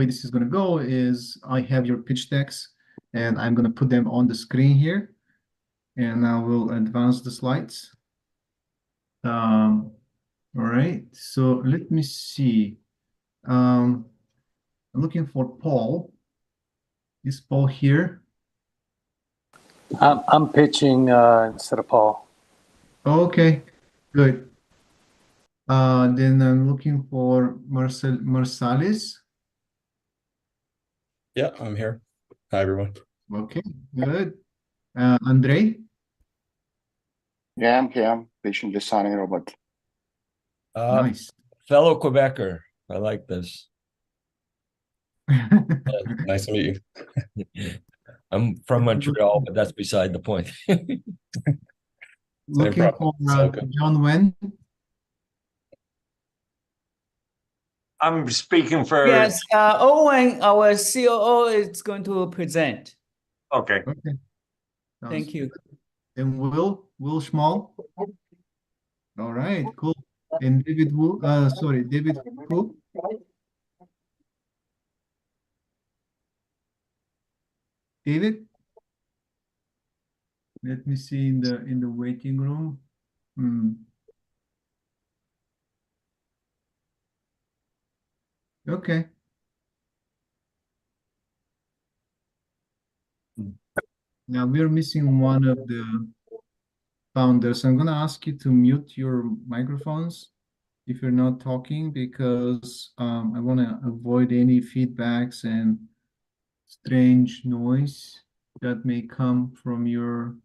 way this is going to go is I have your pitch decks and I'm going to put them on the screen here, and I will advance the slides. All right, so let me see. I'm looking for Paul. Is Paul here? I'm pitching instead of Paul. Okay, good. Then I'm looking for Marsalis. Yeah, I'm here. Hi, everyone. Okay, good. Andre? Yeah, I'm here. I'm patiently signing robot. Nice. Fellow Quebecer, I like this. Nice to meet you. I'm from Montreal, but that's beside the point. Looking for John Wen. I'm speaking for. Yes, Owen, our COO, is going to present. Okay. Okay. Thank you. And Will Schmall. All right, cool. And David Wu, David Wu. David? Let me see in the waiting room. Okay. Now we're missing one of the founders. I'm gonna ask you to mute your microphones if you're not talking, because I want to avoid any feedbacks and strange noise that may come from your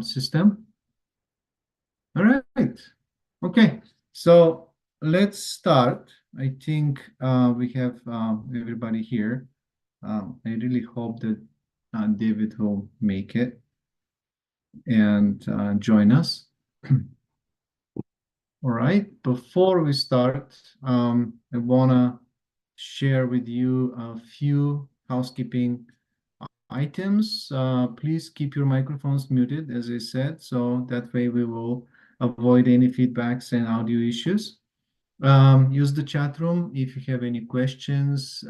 system. All right. Okay. So let's start. I think we have everybody here. I really hope that David will make it and join us. All right. Before we start, I want to share with you a few housekeeping items. Please keep your microphones muted, as I said, so that way we will avoid any feedbacks and audio issues. Use the chat room if you have any questions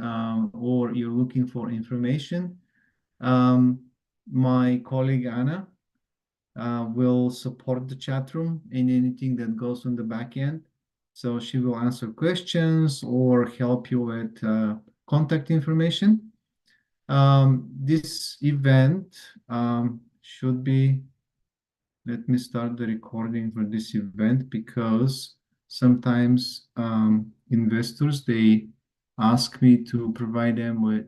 or you're looking for information. My colleague Anna will support the chat room in anything that goes on the back end. So she will answer questions or help you with contact information. This event should be, let me start the recording for this event, because sometimes investors, they ask me to provide them with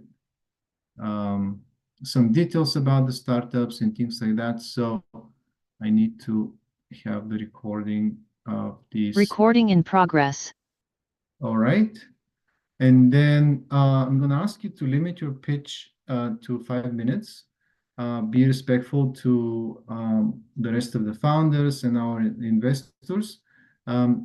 some details about the startups and things like that. So I need to have the recording of this. Recording in progress. All right. And then I'm going to ask you to limit your pitch to 5 minutes. Be respectful to the rest of the founders and our investors.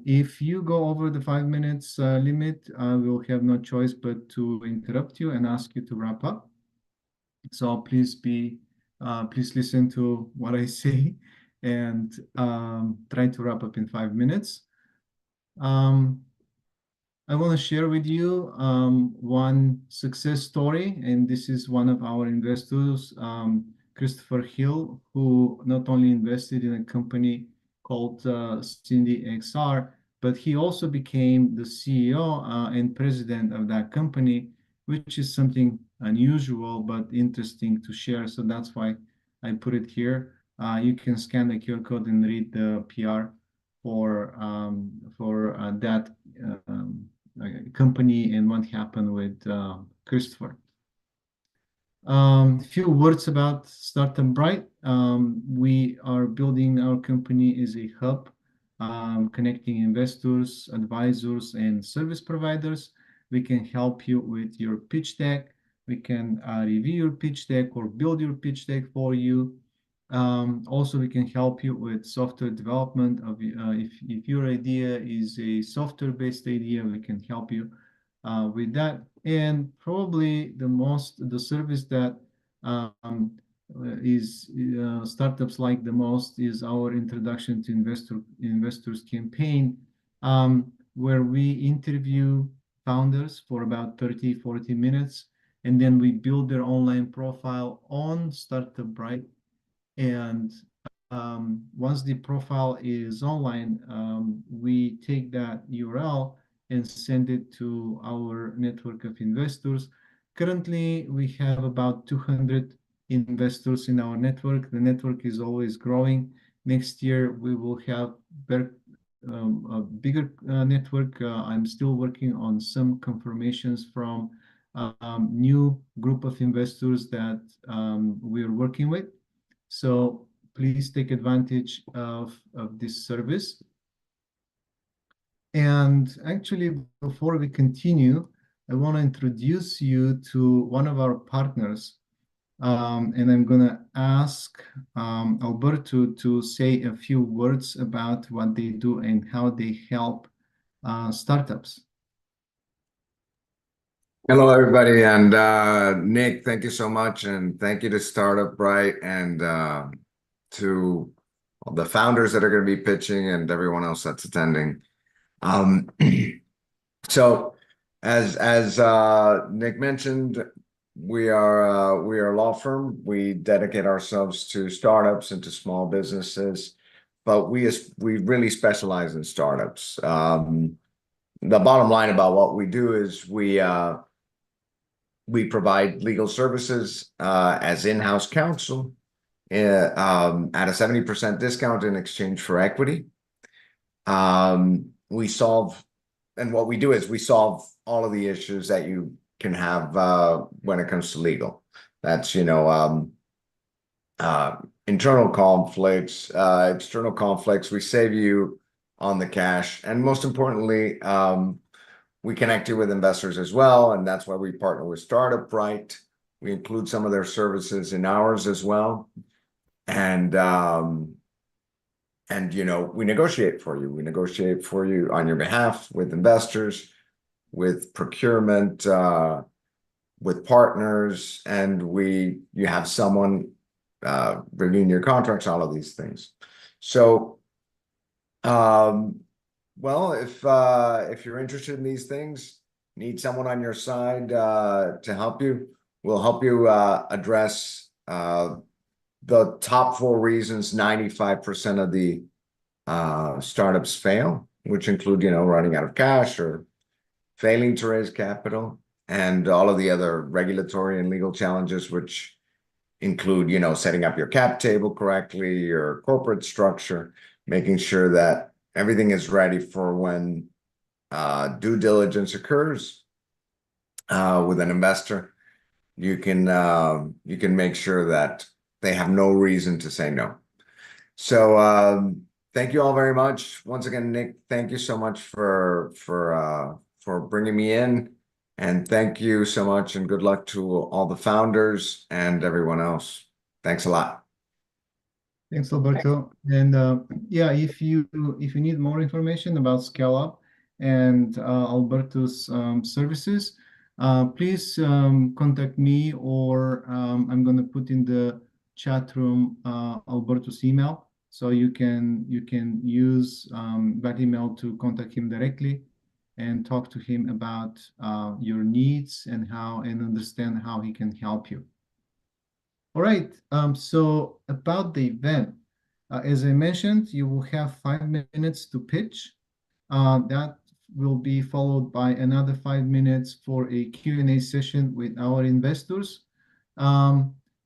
If you go over the 5 minutes limit, I will have no choice but to interrupt you and ask you to wrap up. So please listen to what I say and try to wrap up in 5 minutes. I want to share with you one success story, and this is one of our investors, Christopher Hill, who not only invested in a company called Cindy XR, but he also became the CEO and president of that company, which is something unusual but interesting to share. So that's why I put it here. You can scan the QR code and read the PR for that company and what happened with Christopher. Few words about Startup Bright. We are building our company as a hub, connecting investors, advisors, and service providers. We can help you with your pitch deck. We can review your pitch deck or build your pitch deck for you. Also, we can help you with software development. If your idea is a software-based idea, we can help you with that. And probably the service that startups like the most is our introduction to investors campaign, where we interview founders for about 30-40 minutes, and then we build their online profile on Startup Bright. And once the profile is online, we take that URL and send it to our network of investors. Currently, we have about 200 investors in our network. The network is always growing. Next year, we will have a bigger network. I'm still working on some confirmations from new group of investors that we're working with. So please take advantage of this service. And actually, before we continue, I want to introduce you to one of our partners. And I'm going to ask Alberto to say a few words about what they do and how they help startups. Hello, everybody. And Nick, thank you so much. And thank you to Startup Bright and to the founders that are going to be pitching and everyone else that's attending. So as Nick mentioned, we are a law firm. We dedicate ourselves to startups and to small businesses, but we really specialize in startups. The bottom line about what we do is we provide legal services as in-house counsel at a 70% discount in exchange for equity. We solve, and what we do is we solve all of the issues that you can have when it comes to legal. That's, internal conflicts, external conflicts. We save you on the cash. And most importantly, we connect you with investors as well. And that's why we partner with Startup Bright. We include some of their services in ours as well. And we negotiate for you. We negotiate for you on your behalf with investors, with procurement, with partners, and you have someone reviewing your contracts, all of these things. So, well, if you're interested in these things, need someone on your side to help you, we'll help you address the top 4 reasons 95% of the startups fail, which include, running out of cash or failing to raise capital, and all of the other regulatory and legal challenges, which include, setting up your cap table correctly, your corporate structure, making sure that everything is ready for when due diligence occurs with an investor. You can make sure that they have no reason to say no. So thank you all very much. Once again, Nick, thank you so much for bringing me in. And thank you so much, and good luck to all the founders and everyone else. Thanks a lot. Thanks, Alberto. And yeah, if you need more information about Scale Up and Alberto's services, please contact me, or I'm going to put in the chat room Alberto's email, so you can use that email to contact him directly and talk to him about your needs and understand how he can help you. All right, so about the event, as I mentioned, you will have 5 minutes to pitch. That will be followed by another 5 minutes for a Q&A session with our investors.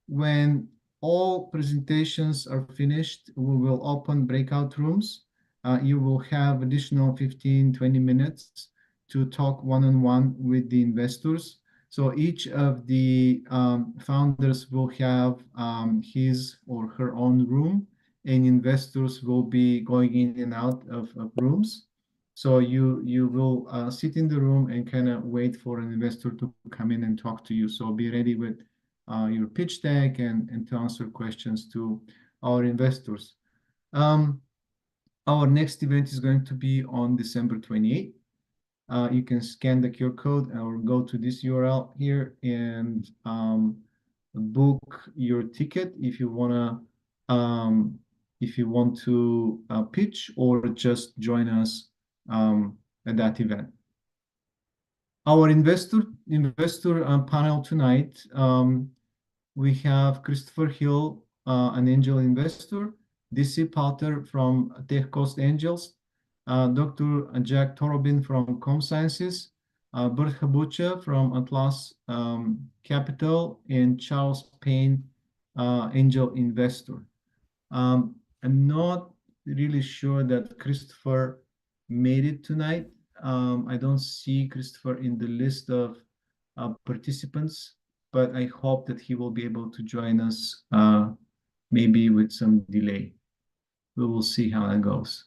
When all presentations are finished, we will open breakout rooms. You will have additional 15-20 minutes to talk one-on-one with the investors. So each of the founders will have his or her own room, and investors will be going in and out of rooms. So you will sit in the room and kind of wait for an investor to come in and talk to you. So be ready with your pitch deck and to answer questions to our investors. Our next event is going to be on December 28th. You can scan the QR code or go to this URL here and book your ticket if you want to pitch or just join us at that event. Our investor panel tonight. We have Christopher Hill, an angel investor, DC Potter from Tech Coast Angels, Dr. Jack Torobin from Com Sciences, Bert Habucha from Atlas Capital, and Charles Payne, angel investor. I'm not really sure that Christopher made it tonight. I don't see Christopher in the list of participants, but I hope that he will be able to join us, maybe with some delay. We will see how that goes.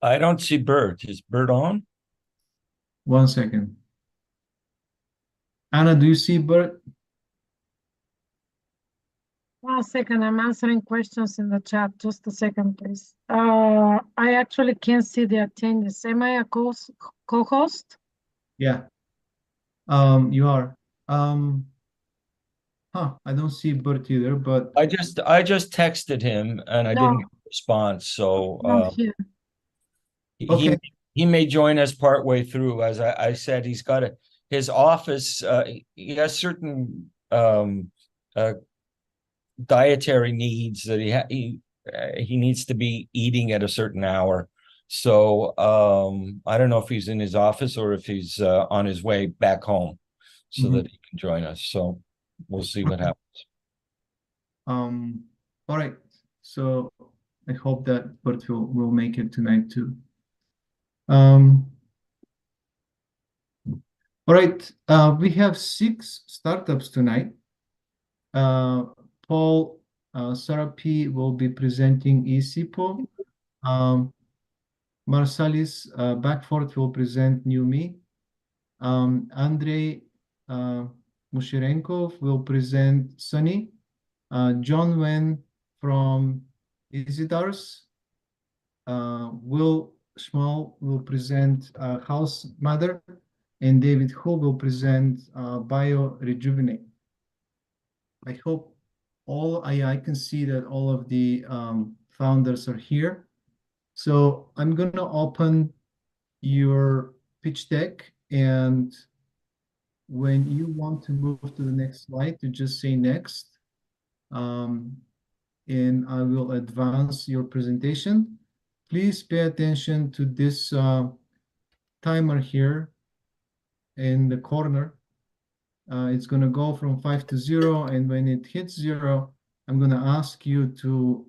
I don't see Bert. Is Bert on? 1 second. Anna, do you see Bert? 1 second, I'm answering questions in the chat. Just a second, please. I actually can't see the attendees. Am I a co-host? Yeah. You are. I don't see Bert either, but I just texted him and I No. didn't get a response. So Not here. Okay. he may join us partway through. As I said, he's got his office. He has certain dietary needs that he needs to be eating at a certain hour. So I don't know if he's in his office or if he's on his way back home so that he can join us. So we'll see what happens. all right. So I hope that Bert will make it tonight too. All right. We have 6 startups tonight. Paul Sarapi will be presenting eCipo. Marsalis Backford will present New Me. Andrei Mushirenkov will present Sunny. John Wen from Isidars. Will Schmal will present House Mother, and David Ho will present Bio Rejuvenate. I hope I can see that all of the founders are here. So I'm going to open your pitch deck, and when you want to move to the next slide, to just say next, and I will advance your presentation. Please pay attention to this timer here in the corner. It's going to go from 5 to 0, and when it hits 0, I'm going to ask you to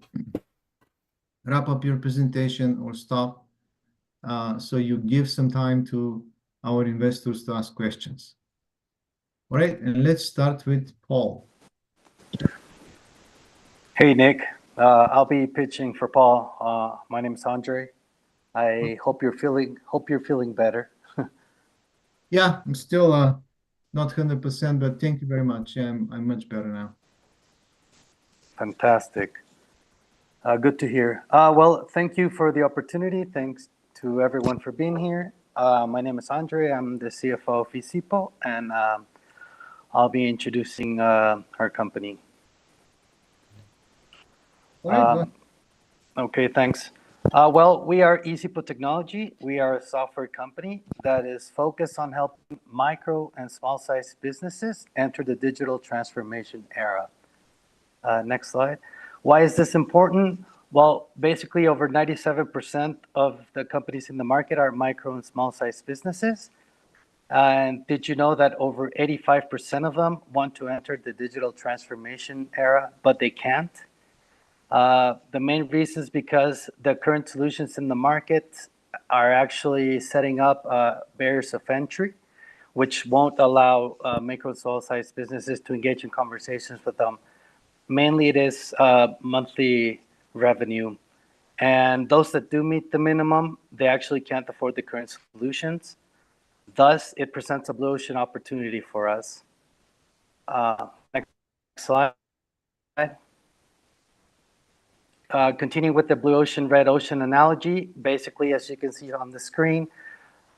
wrap up your presentation or stop, so you give some time to our investors to ask questions. All right, and let's start with Paul. Hey, Nick. I'll be pitching for Paul. My name is Andre. I hope you're feeling better. Yeah, I'm still not 100%, but thank you very much. I'm much better now. Fantastic. Good to hear. Well, thank you for the opportunity. Thanks to everyone for being here. My name is Andre. I'm the CFO of eCipo, and I'll be introducing our company. All right, go ahead. Okay, thanks. Well, we are eCipo Technology. We are a software company that is focused on helping micro and small-sized businesses enter the digital transformation era. Next slide. Why is this important? Well, basically over 97% of the companies in the market are micro and small-sized businesses. And did you know that over 85% of them want to enter the digital transformation era, but they can't? The main reason is because the current solutions in the market are actually setting up barriers of entry, which won't allow micro and small-sized businesses to engage in conversations with them. Mainly it is monthly revenue. And those that do meet the minimum, they actually can't afford the current solutions. Thus, it presents a blue ocean opportunity for us. Next slide. Continuing with the blue ocean, red ocean analogy, basically, as you can see on the screen,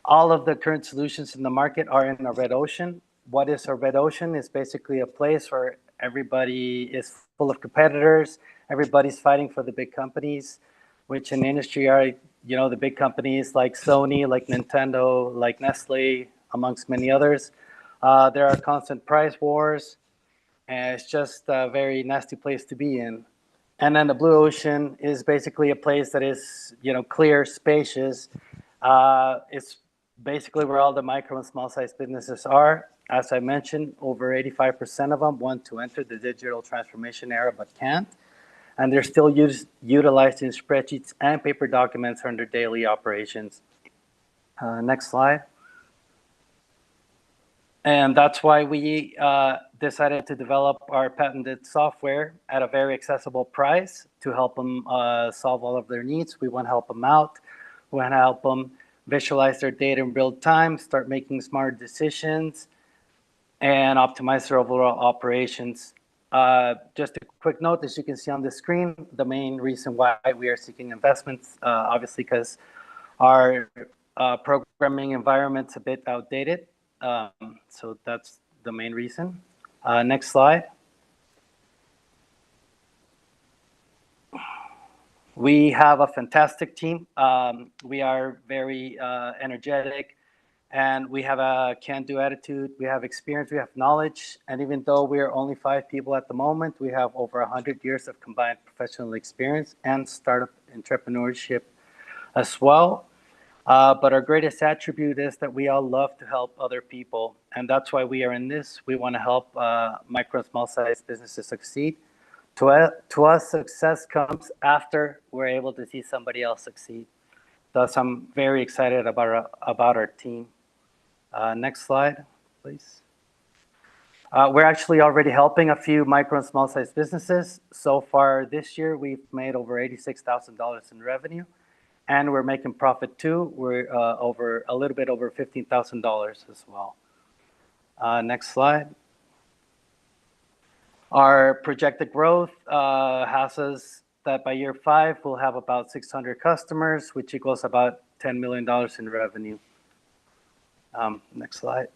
all of the current solutions in the market are in a red ocean. What is a red ocean? It's basically a place where everybody is full of competitors. Everybody's fighting for the big companies, which in the industry are, the big companies like Sony, like Nintendo, like Nestle, amongst many others. There are constant price wars, and it's just a very nasty place to be in. And then the blue ocean is basically a place that is, clear, spacious. It's basically where all the micro and small-sized businesses are. As I mentioned, over 85% of them want to enter the digital transformation era but can't. And they're still utilizing spreadsheets and paper documents for their daily operations. Next slide. And that's why we decided to develop our patented software at a very accessible price to help them solve all of their needs. We want to help them out. We want to help them visualize their data in real time, start making smart decisions, and optimize their overall operations. Just a quick note, as you can see on the screen, the main reason why we are seeking investments, obviously because our programming environment's a bit outdated. So that's the main reason. Next slide. We have a fantastic team. We are very energetic, and we have a can-do attitude. We have experience, we have knowledge, and even though we are only 5 people at the moment, we have over 100 years of combined professional experience and startup entrepreneurship as well. But our greatest attribute is that we all love to help other people, and that's why we are in this. We want to help micro and small-sized businesses succeed. To us, success comes after we're able to see somebody else succeed. Thus, I'm very excited about our team. Next slide, please. We're actually already helping a few micro and small-sized businesses. So far this year, we've made over $86,000 in revenue, and we're making profit too. We're a little bit over $15,000 as well. Next slide. Our projected growth has us that by year 5, we'll have about 600 customers, which equals about $10 million in revenue. Next slide.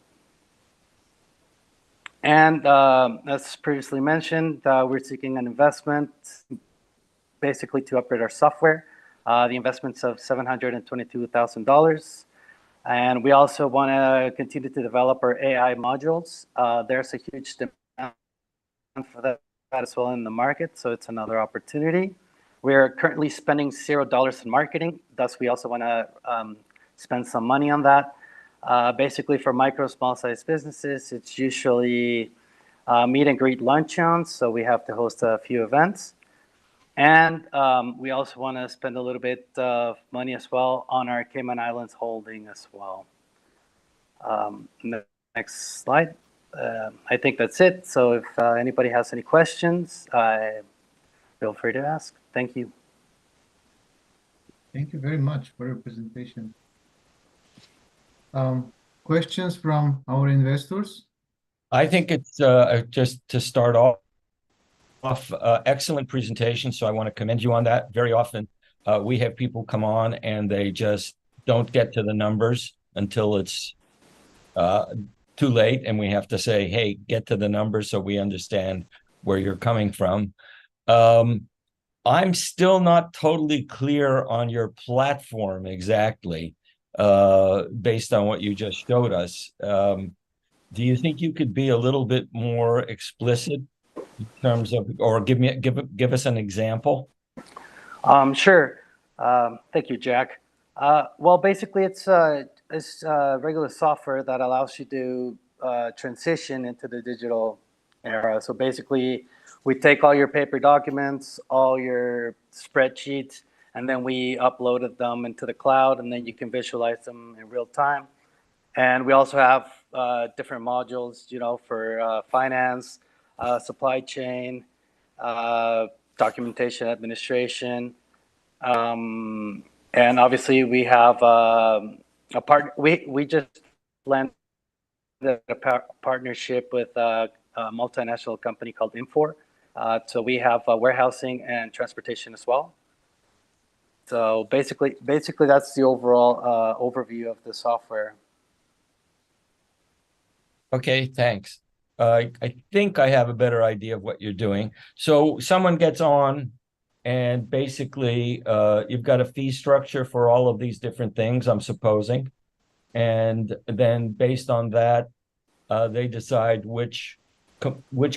And as previously mentioned, we're seeking an investment basically to upgrade our software. The investment's of $722,000. And we also want to continue to develop our AI modules. There's a huge demand for that as well in the market, so it's another opportunity. We're currently spending $0 in marketing, thus we also want to spend some money on that. Basically for micro, small-sized businesses, it's usually meet and greet luncheons, so we have to host a few events. And we also want to spend a little bit of money as well on our Cayman Islands holding as well. Next slide. I think that's it. So if anybody has any questions, feel free to ask. Thank you. Thank you very much for your presentation. Questions from our investors? I think it's just to start off, excellent presentation. So I want to commend you on that. Very often we have people come on and they just don't get to the numbers until it's too late, and we have to say, hey, get to the numbers so we understand where you're coming from. I'm still not totally clear on your platform exactly, based on what you just showed us. Do you think you could be a little bit more explicit in terms of, or give us an example? Sure. Thank you, Jack. Well, basically, it's regular software that allows you to transition into the digital era. So basically, we take all your paper documents, all your spreadsheets, and then we uploaded them into the cloud, and then you can visualize them in real time. And we also have different modules, for finance, supply chain, documentation administration, and obviously we have we just landed a partnership with a multinational company called Infor. So we have warehousing and transportation as well. So basically that's the overall overview of the software. Okay, thanks. I think I have a better idea of what you're doing. So someone gets on, and basically you've got a fee structure for all of these different things, I'm supposing. and then based on that, they decide which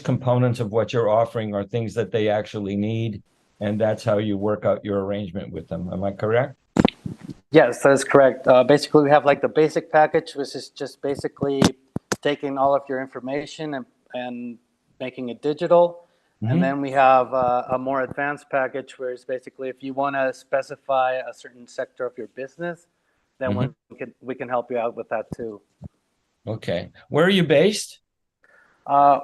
components of what you're offering are things that they actually need, and that's how you work out your arrangement with them. Am I correct? Yes, that is correct. Basically, we have like the basic package, which is just basically taking all of your information and making it digital. And then we have a more advanced package, where it's basically if you want to specify a certain sector of your business, then we can help you out with that too. Okay. Where are you based?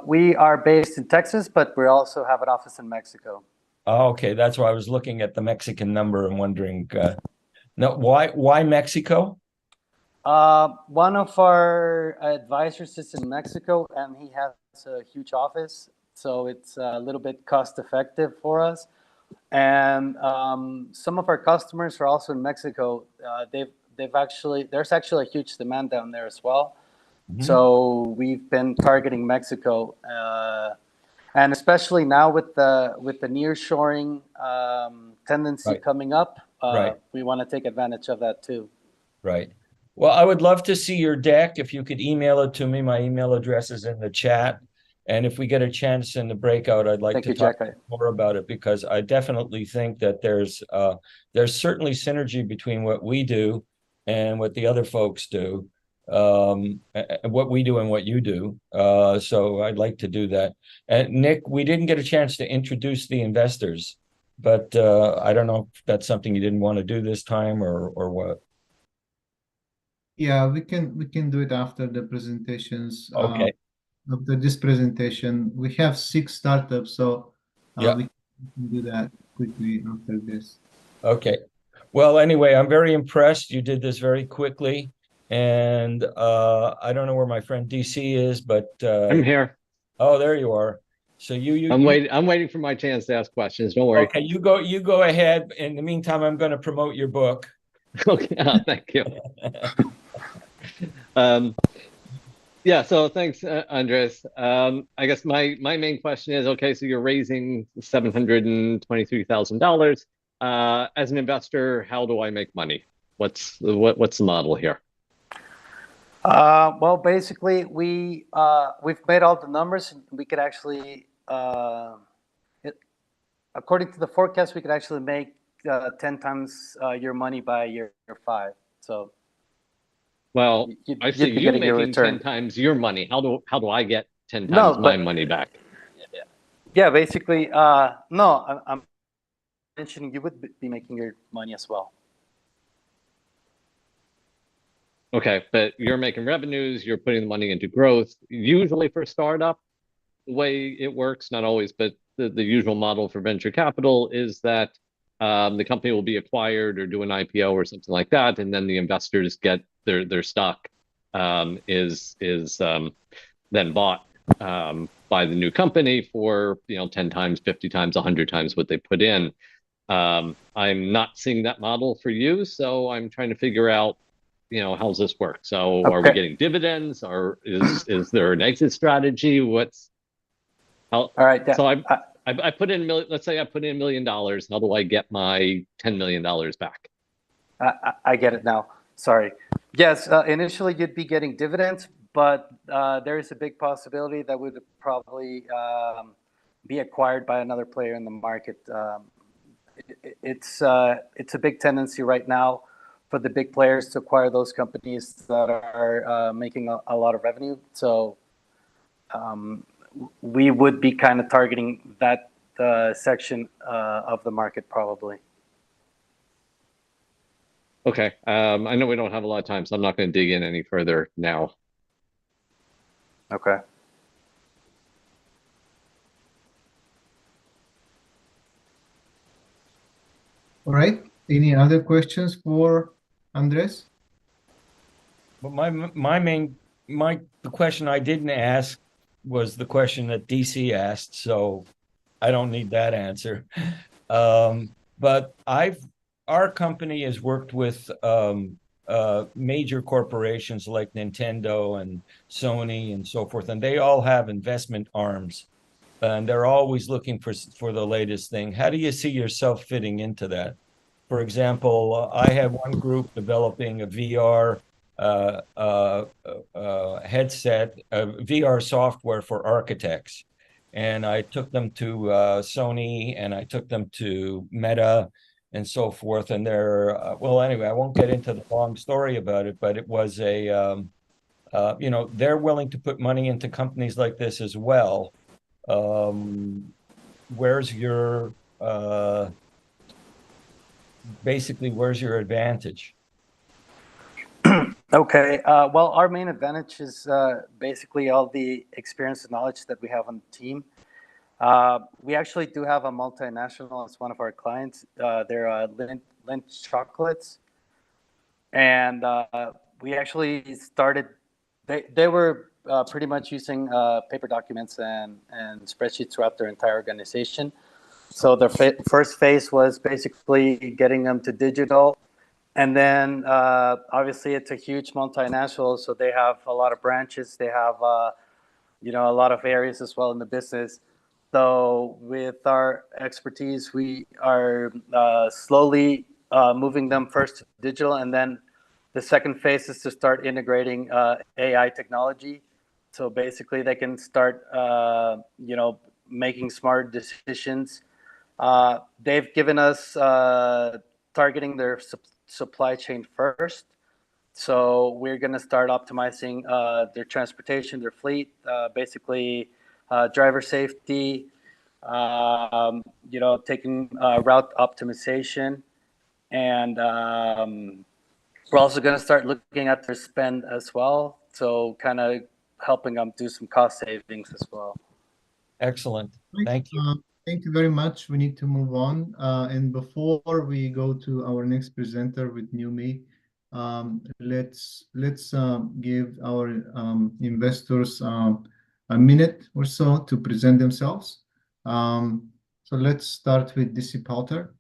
We are based in Texas, but we also have an office in Mexico. Oh, okay, that's why I was looking at the Mexican number and wondering. No, why Mexico? One of our advisors is in Mexico, and he has a huge office, so it's a little bit cost effective for us. And some of our customers are also in Mexico. There's actually a huge demand down there as well. So we've been targeting Mexico, and especially now with the nearshoring tendency coming up, we want to take advantage of that too. Right. Well, I would love to see your deck. If you could email it to me, my email address is in the chat. And if we get a chance in the breakout, I'd like to talk more about it, because I definitely think that there's certainly synergy between what we do and what the other folks do, what we do and what you do. So I'd like to do that. And Nick, we didn't get a chance to introduce the investors, but I don't know if that's something you didn't want to do this time or what. Yeah, we can do it after the presentations. Okay. After this presentation, we have 6 startups, so we can do that quickly after this. Okay. Well, anyway, I'm very impressed. You did this very quickly, and I don't know where my friend DC is, but I'm here. Oh, there you are. So I'm waiting for my chance to ask questions. Don't worry. Okay, you go ahead. In the meantime, I'm going to promote your book. Okay, thank you. Yeah, so thanks, Andres. I guess my main question is, okay, so you're raising $723,000. As an investor, how do I make money? What's the model here? Well, basically, we've made all the numbers. We could actually, according to the forecast, we could actually make 10 times your money by year 5. So. Well, I see you making 10 times your money. How do I get 10 times my money back? Yeah, basically, no, I'm mentioning you would be making your money as well. Okay, but you're making revenues, you're putting the money into growth. Usually for startup, the way it works, not always, but the usual model for venture capital is that the company will be acquired or do an IPO or something like that, and then the investors get their stock is then bought by the new company for 10 times, 50 times, 100 times what they put in. I'm not seeing that model for you, so I'm trying to figure out how's this work. So are we getting dividends, or is there an exit strategy? All right. Yeah. So I put in let's say I put in $1 million. How do I get my $10 million back? I get it now. Sorry. Yes, initially you'd be getting dividends, but there is a big possibility that would probably be acquired by another player in the market. It's a big tendency right now for the big players to acquire those companies that are making a lot of revenue. So we would be kind of targeting that section of the market probably. Okay. I know we don't have a lot of time, so I'm not going to dig in any further now. Okay. All right. Any other questions for Andres? Well, the question I didn't ask was the question that DC asked, so I don't need that answer. But our company has worked with major corporations like Nintendo and Sony and so forth, and they all have investment arms, and they're always looking for the latest thing. How do you see yourself fitting into that? For example, I have one group developing a VR headset, VR software for architects. And I took them to Sony, and I took them to Meta and so forth. And they're, well, anyway, I won't get into the long story about it, but it was a, they're willing to put money into companies like this as well. Where's your, basically, where's your advantage? Okay, well, our main advantage is basically all the experience and knowledge that we have on the team. We actually do have a multinational as one of our clients. They're Lindt Chocolates. And we actually started, they were pretty much using paper documents and spreadsheets throughout their entire organization. So the first phase was basically getting them to digital. And then obviously it's a huge multinational, so they have a lot of branches. They have a lot of areas as well in the business. So with our expertise, we are slowly moving them first to digital, and then the second phase is to start integrating AI technology. So basically, they can start, making smart decisions. They've given us targeting their supply chain first. So we're going to start optimizing their transportation, their fleet, basically driver safety, taking route optimization. And we're also going to start looking at their spend as well. So kind of helping them do some cost savings as well. Excellent. Thank you. Thank you very much. We need to move on. And before we go to our next presenter with Numi, let's give our investors a minute or so to present themselves. So let's start with DC Palter.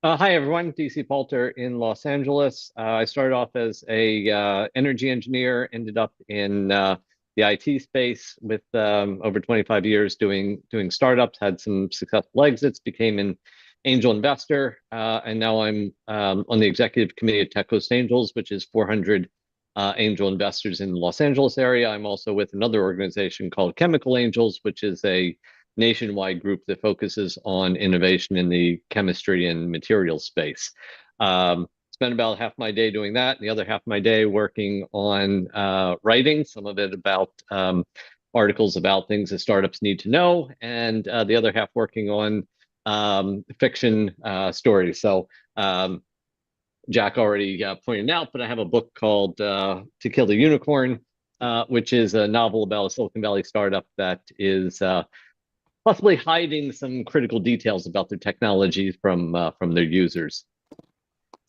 Hi, everyone. DC Palter in Los Angeles. I started off as a energy engineer, ended up in the IT space with over 25 years doing startups, had some successful exits, became an angel investor, and now I'm on the executive committee of Tech Coast Angels, which is 400 angel investors in the Los Angeles area. I'm also with another organization called Chemical Angels, which is a nationwide group that focuses on innovation in the chemistry and materials space. Spend about half my day doing that, and the other half of my day working on writing, some of it about articles about things that startups need to know, and the other half working on fiction stories. So Jack already pointed out, but I have a book called To Kill the Unicorn, which is a novel about a Silicon Valley startup that is possibly hiding some critical details about their technologies from their users.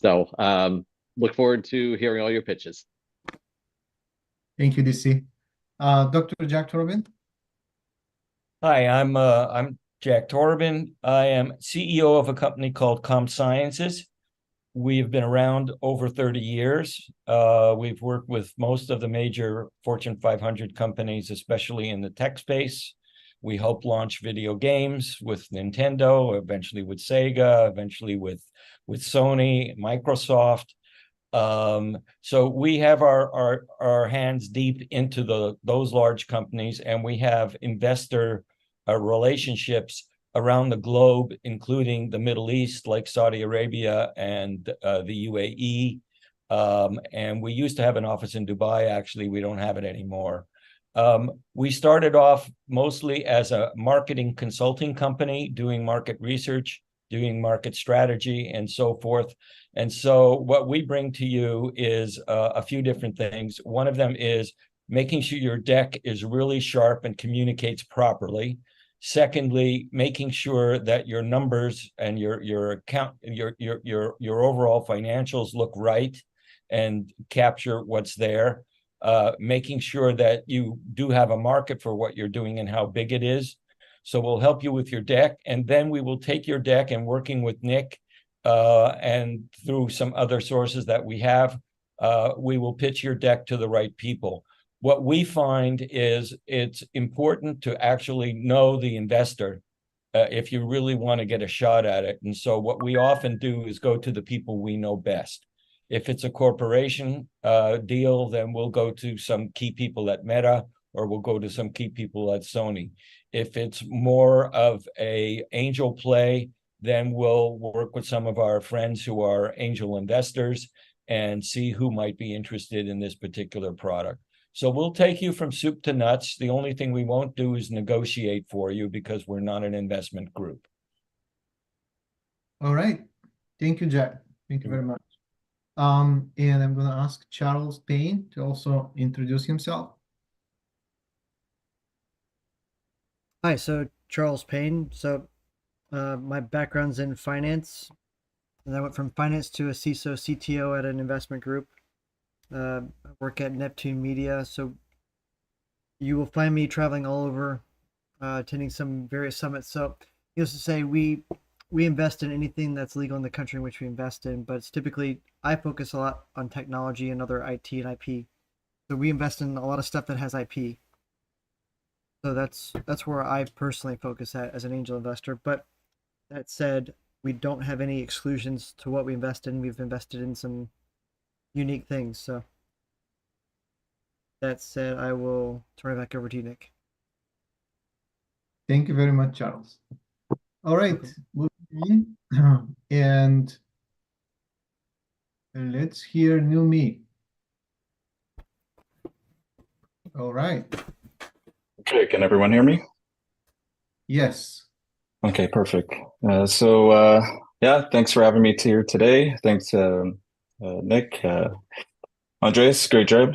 So look forward to hearing all your pitches. Thank you, DC. Dr. Jack Torobin. Hi, I'm Jack Torobin. I am CEO of a company called ComSciences. We've been around over 30 years. We've worked with most of the major Fortune 500 companies, especially in the tech space. We helped launch video games with Nintendo, eventually with Sega, eventually with Sony, Microsoft. So we have our hands deep into those large companies, and we have investor relationships around the globe, including the Middle East, like Saudi Arabia and the UAE. And we used to have an office in Dubai. Actually, we don't have it anymore. We started off mostly as a marketing consulting company, doing market research, doing market strategy, and so forth. And so what we bring to you is a few different things. One of them is making sure your deck is really sharp and communicates properly. Secondly, making sure that your numbers and your account, your overall financials look right and capture what's there. Making sure that you do have a market for what you're doing and how big it is. So we'll help you with your deck, and then we will take your deck, and working with Nick and through some other sources that we have, we will pitch your deck to the right people. What we find is it's important to actually know the investor if you really want to get a shot at it. And so what we often do is go to the people we know best. If it's a corporation deal, then we'll go to some key people at Meta, or we'll go to some key people at Sony. If it's more of a angel play, then we'll work with some of our friends who are angel investors and see who might be interested in this particular product. So we'll take you from soup to nuts. The only thing we won't do is negotiate for you because we're not an investment group. All right. Thank you, Jack. Thank you very much. And I'm going to ask Charles Payne to also introduce himself. Hi, so Charles Payne. So my background's in finance, and I went from finance to a CISO CTO at an investment group. I work at Neptune Media, so you will find me traveling all over, attending some various summits. So needless to say, we invest in anything that's legal in the country in which we invest in, but it's typically, I focus a lot on technology and other IT and IP. So we invest in a lot of stuff that has IP. So that's where I personally focus at as an angel investor. But that said, we don't have any exclusions to what we invest in. We've invested in some unique things. So that said, I will turn it back over to you, Nick. Thank you very much, Charles. All right, moving on. And let's hear new me. All right. Okay, can everyone hear me? Yes. Okay, perfect. Yeah, thanks for having me here today. Thanks, Nick, Andreas, great job.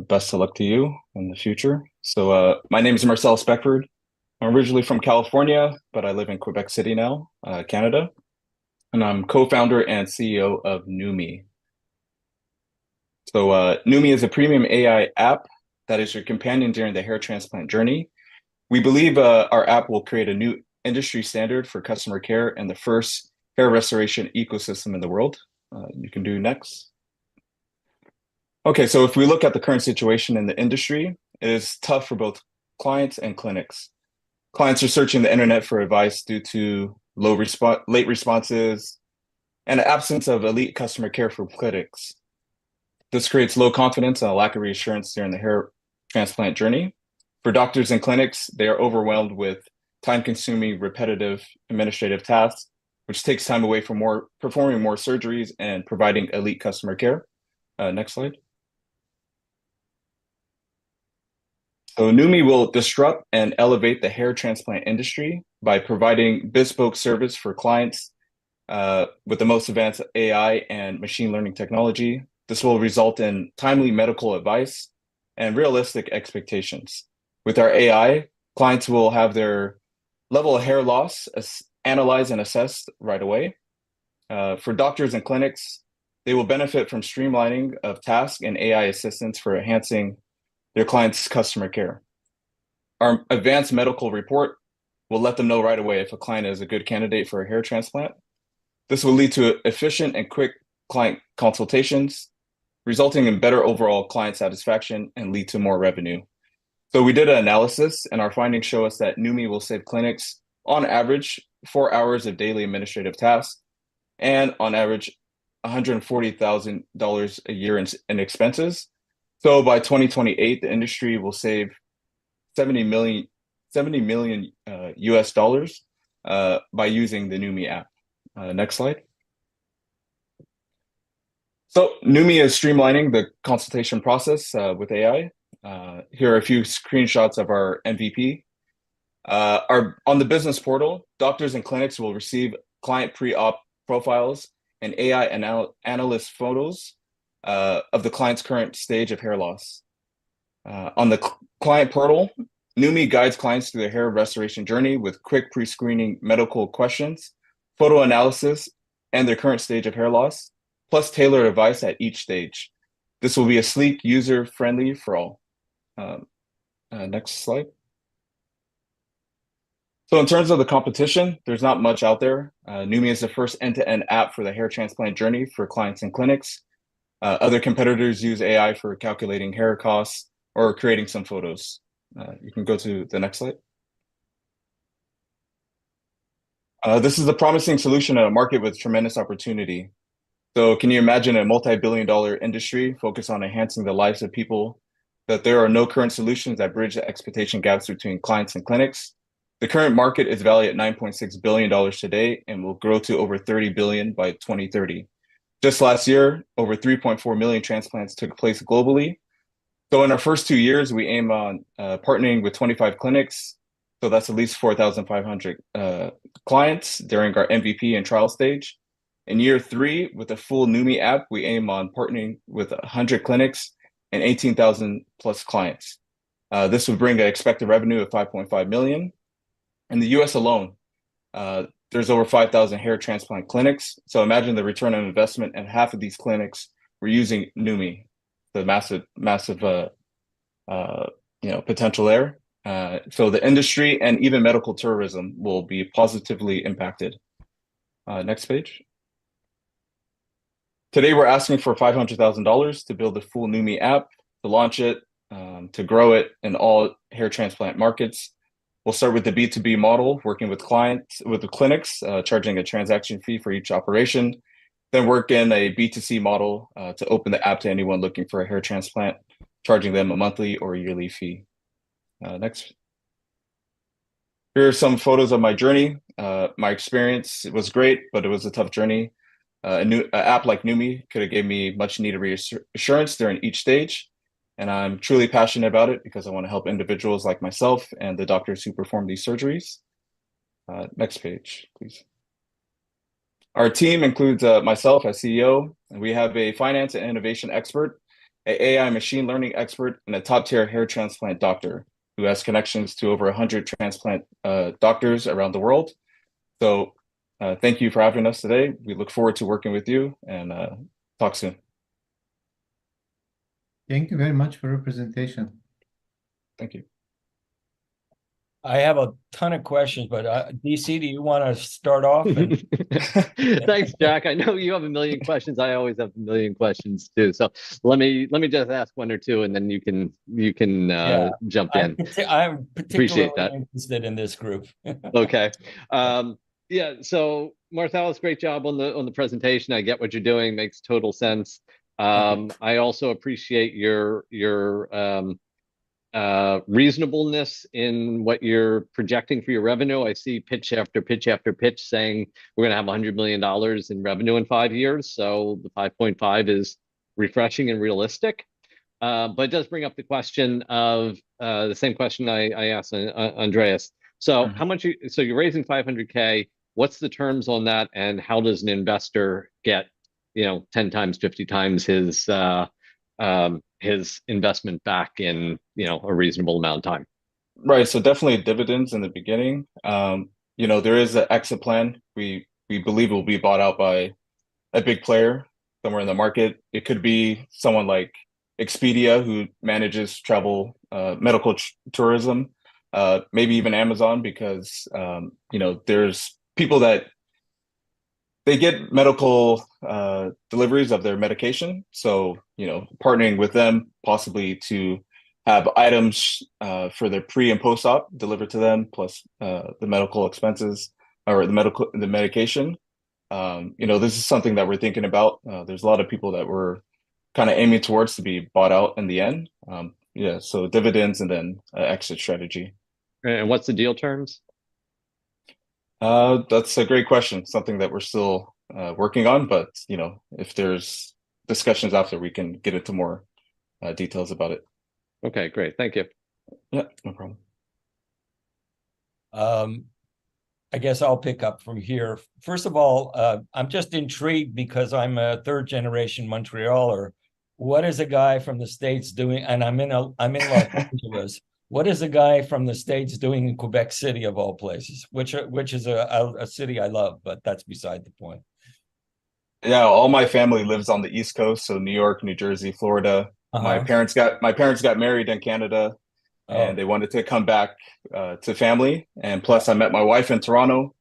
Best of luck to you in the future. So my name is Marcel Speckford. I'm originally from California, but I live in Quebec City now, Canada. And I'm co-founder and CEO of Numi. So Numi is a premium AI app that is your companion during the hair transplant journey. We believe our app will create a new industry standard for customer care and the first hair restoration ecosystem in the world. You can do next. Okay, so if we look at the current situation in the industry, it is tough for both clients and clinics. Clients are searching the internet for advice due to late responses and an absence of elite customer care from clinics. This creates low confidence and a lack of reassurance during the hair transplant journey. For doctors and clinics, they are overwhelmed with time-consuming, repetitive administrative tasks, which takes time away from performing more surgeries and providing elite customer care. Next slide. So Numi will disrupt and elevate the hair transplant industry by providing bespoke service for clients with the most advanced AI and machine learning technology. This will result in timely medical advice and realistic expectations. With our AI, clients will have their level of hair loss analyzed and assessed right away. For doctors and clinics, they will benefit from streamlining of tasks and AI assistance for enhancing their clients' customer care. Our advanced medical report will let them know right away if a client is a good candidate for a hair transplant. This will lead to efficient and quick client consultations, resulting in better overall client satisfaction and lead to more revenue. So we did an analysis, and our findings show us that Numi will save clinics, on average, 4 hours of daily administrative tasks, and on average, $140,000 a year in expenses. So by 2028, the industry will save 70 million US dollars by using the Numi app. Next slide. So Numi is streamlining the consultation process with AI. Here are a few screenshots of our MVP. On the business portal, doctors and clinics will receive client pre-op profiles and AI analyst photos of the client's current stage of hair loss. On the client portal, Numi guides clients through their hair restoration journey with quick pre-screening medical questions, photo analysis, and their current stage of hair loss, plus tailored advice at each stage. This will be a sleek, user-friendly for all. Next slide. So in terms of the competition, there's not much out there. Numi is the first end-to-end app for the hair transplant journey for clients and clinics. Other competitors use AI for calculating hair costs or creating some photos. You can go to the next slide. This is a promising solution in a market with tremendous opportunity. So can you imagine a multi-billion-dollar industry focused on enhancing the lives of people, that there are no current solutions that bridge the expectation gaps between clients and clinics? The current market is valued at $9.6 billion today and will grow to over 30 billion by 2030. Just last year, over 3.4 million transplants took place globally. So in our first 2 years, we aim on partnering with 25 clinics. So that's at least 4,500 clients during our MVP and trial stage. In year 3, with the full Numi app, we aim on partnering with 100 clinics and 18,000 plus clients. This would bring an expected revenue of 5.5 million. In the US alone, there's over 5,000 hair transplant clinics. So imagine the return on investment, and half of these clinics were using Numi, the massive potential there. So the industry and even medical tourism will be positively impacted. Next page. Today, we're asking for $500,000 to build the full Numi app, to launch it, to grow it in all hair transplant markets. We'll start with the B2B model, working with the clinics, charging a transaction fee for each operation. Then work in a B2C model to open the app to anyone looking for a hair transplant, charging them a monthly or yearly fee. Next. Here are some photos of my journey. My experience was great, but it was a tough journey. An app like Numi could have gave me much needed reassurance during each stage. And I'm truly passionate about it because I want to help individuals like myself and the doctors who perform these surgeries. Next page, please. Our team includes myself as CEO, and we have a finance and innovation expert, an AI machine learning expert, and a top-tier hair transplant doctor who has connections to over 100 transplant doctors around the world. So thank you for having us today. We look forward to working with you, and talk soon. Thank you very much for your presentation. Thank you. I have a ton of questions, but DC, do you want to start off? Thanks, Jack. I know you have a million questions. I always have a million questions too. So let me just ask one or two, and then you can jump in. I'm particularly Appreciate that. interested in this group. Okay. Yeah. So Marthalis, great job on the presentation. I get what you're doing. Makes total sense. I also appreciate your reasonableness in what you're projecting for your revenue. I see pitch after pitch after pitch saying we're going to have $100 million in revenue in 5 years. So the 5.5 is refreshing and realistic. But it does bring up the question of the same question I asked Andreas. So how much? So you're raising 500K. What's the terms on that, and how does an investor get 10 times, 50 times his investment back in a reasonable amount of time? Right. So definitely dividends in the beginning. There is an exit plan. We believe it will be bought out by a big player somewhere in the market. It could be someone like Expedia, who manages travel, medical tourism, maybe even Amazon, because there's people that they get medical deliveries of their medication. So, partnering with them possibly to have items for their pre and post-op delivered to them, plus the medical expenses or the medication. This is something that we're thinking about. There's a lot of people that we're kind of aiming towards to be bought out in the end. So dividends and then exit strategy. And what's the deal terms? That's a great question. Something that we're still working on, but if there's discussions after, we can get into more details about it. Okay, great. Thank you. Yeah, no problem. I guess I'll pick up from here. First of all, I'm just intrigued because I'm a third generation Montrealer. What is a guy from the States doing? And I'm in Los Angeles. What is a guy from the States doing in Quebec City, of all places, which is a city I love, but that's beside the point. Yeah, all my family lives on the East Coast, so New York, New Jersey, Florida. My parents got married in Canada, and they wanted to come back to family. And plus, I met my wife in Toronto,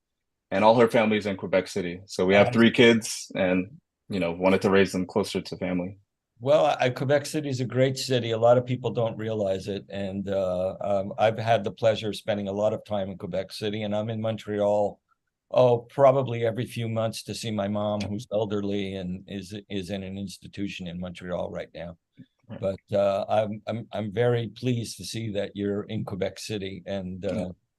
and all her family's in Quebec City. So we have 3 kids, and wanted to raise them closer to family. Well, Quebec City is a great city. A lot of people don't realize it. And I've had the pleasure of spending a lot of time in Quebec City, and I'm in Montreal probably every few months to see my mom, who's elderly and is in an institution in Montreal right now. But I'm very pleased to see that you're in Quebec City, and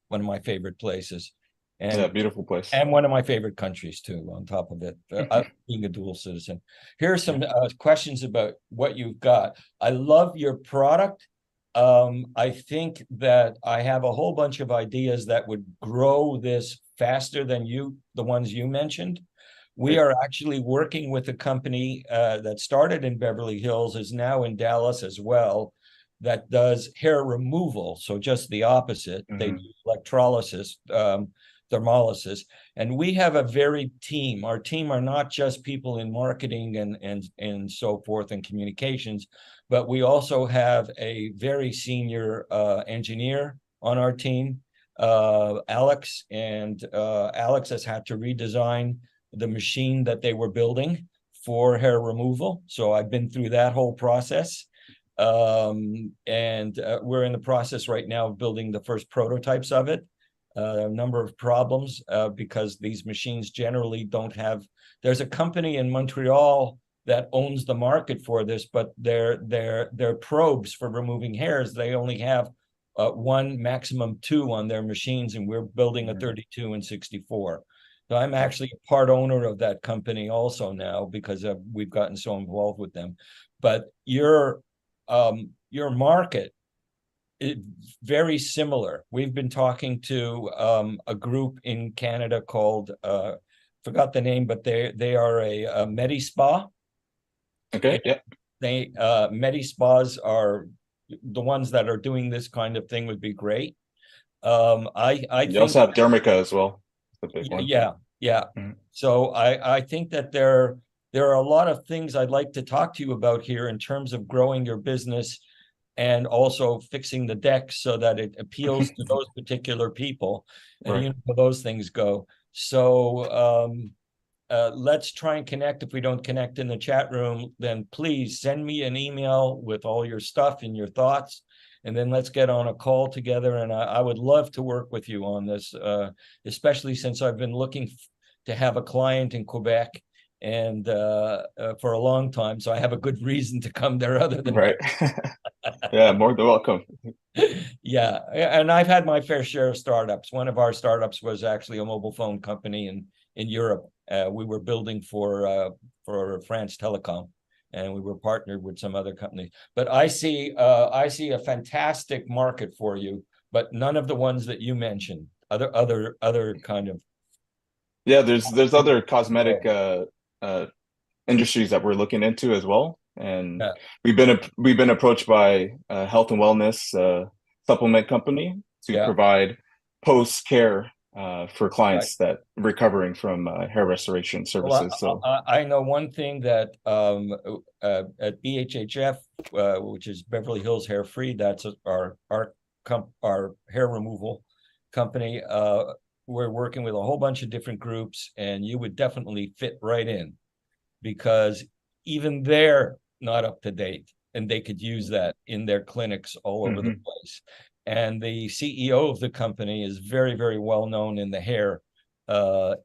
one of my favorite places. And yeah, beautiful place. And one of my favorite countries too, on top of it, being a dual citizen. Here are some questions about what you've got. I love your product. I think that I have a whole bunch of ideas that would grow this faster than the ones you mentioned. We are actually working with a company that started in Beverly Hills, is now in Dallas as well, that does hair removal. So just the opposite. They do electrolysis, thermolysis, and we have a varied team. Our team are not just people in marketing and so forth and communications, but we also have a very senior engineer on our team, Alex, and Alex has had to redesign the machine that they were building for hair removal. So I've been through that whole process. And we're in the process right now of building the first prototypes of it. A number of problems because these machines generally don't have. There's a company in Montreal that owns the market for this, but their probes for removing hairs, they only have one, maximum two on their machines, and we're building a 32 and 64. So I'm actually a part owner of that company also now because we've gotten so involved with them. But your market, very similar. We've been talking to a group in Canada called forgot the name, but they are a Medi-Spa. Okay, yeah. They Medi-Spas are the ones that are doing this kind of thing would be great. I You think also have Dermica as well. The big one. Yeah. So I think that there are a lot of things I'd like to talk to you about here in terms of growing your business and also fixing the deck so that it appeals to those particular people. And you know how those things go. So let's try and connect. If we don't connect in the chat room, then please send me an email with all your stuff and your thoughts. And then let's get on a call together. And I would love to work with you on this, especially since I've been looking to have a client in Quebec and for a long time. So I have a good reason to come there other than Yeah, more than welcome. Yeah, and I've had my fair share of startups. One of our startups was actually a mobile phone company in Europe. We were building for France Telecom, and we were partnered with some other companies. But I see a fantastic market for you, but none of the ones that you mentioned. Other kind of. Yeah, there's other cosmetic industries that we're looking into as well. And we've been approached by a health and wellness supplement company to provide post-care for clients that recovering from hair restoration services. Well, I know one thing that at BHHF, which is Beverly Hills Hair Free, that's our hair removal company. We're working with a whole bunch of different groups, and you would definitely fit right in because even they're not up to date, and they could use that in their clinics all over the place. And the CEO of the company is very, very well known in the hair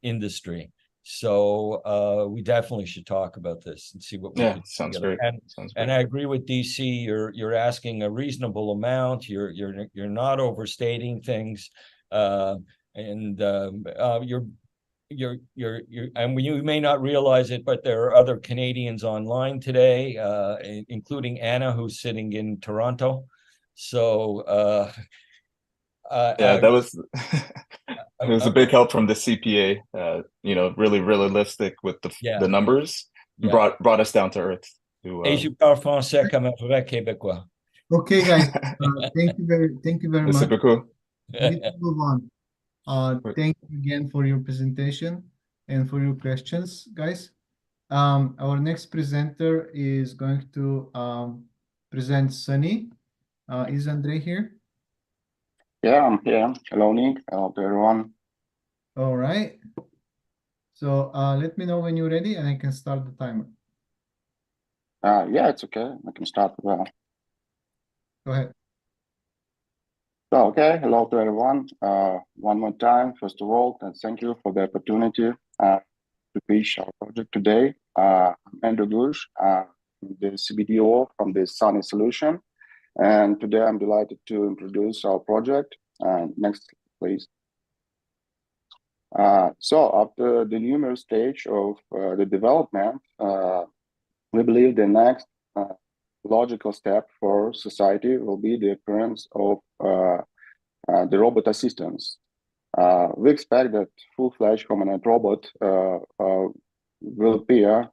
industry. So we definitely should talk about this and see what we can do. Sounds together. great. And I agree with DC. You're asking a reasonable amount. You're not overstating things, and and you may not realize it, but there are other Canadians online today, including Anna, who's sitting in Toronto. So that was it was a big help from the CPA. Really realistic with the numbers. Brought us down to earth. Et je parle français comme un vrai Québécois. Okay, guys. Thank you very much. We need to move on. Thank you again for your presentation and for your questions, guys. Our next presenter is going to present Sunny. Is Andre here? Yeah, I'm here. Hello, Nick. Hello to everyone. All right. So let me know when you're ready and I can start the timer. Yeah, it's okay. I can start. Go ahead. So, okay, hello to everyone. One more time, first of all, and thank you for the opportunity to pitch our project today. I'm Andrew Gush, the CBDO from the Sunny Solution, and today I'm delighted to introduce our project. Next, please. So, after the numerous stage of the development, we believe the next logical step for society will be the appearance of the robot assistants. We expect that full-fledged humanoid robot will appear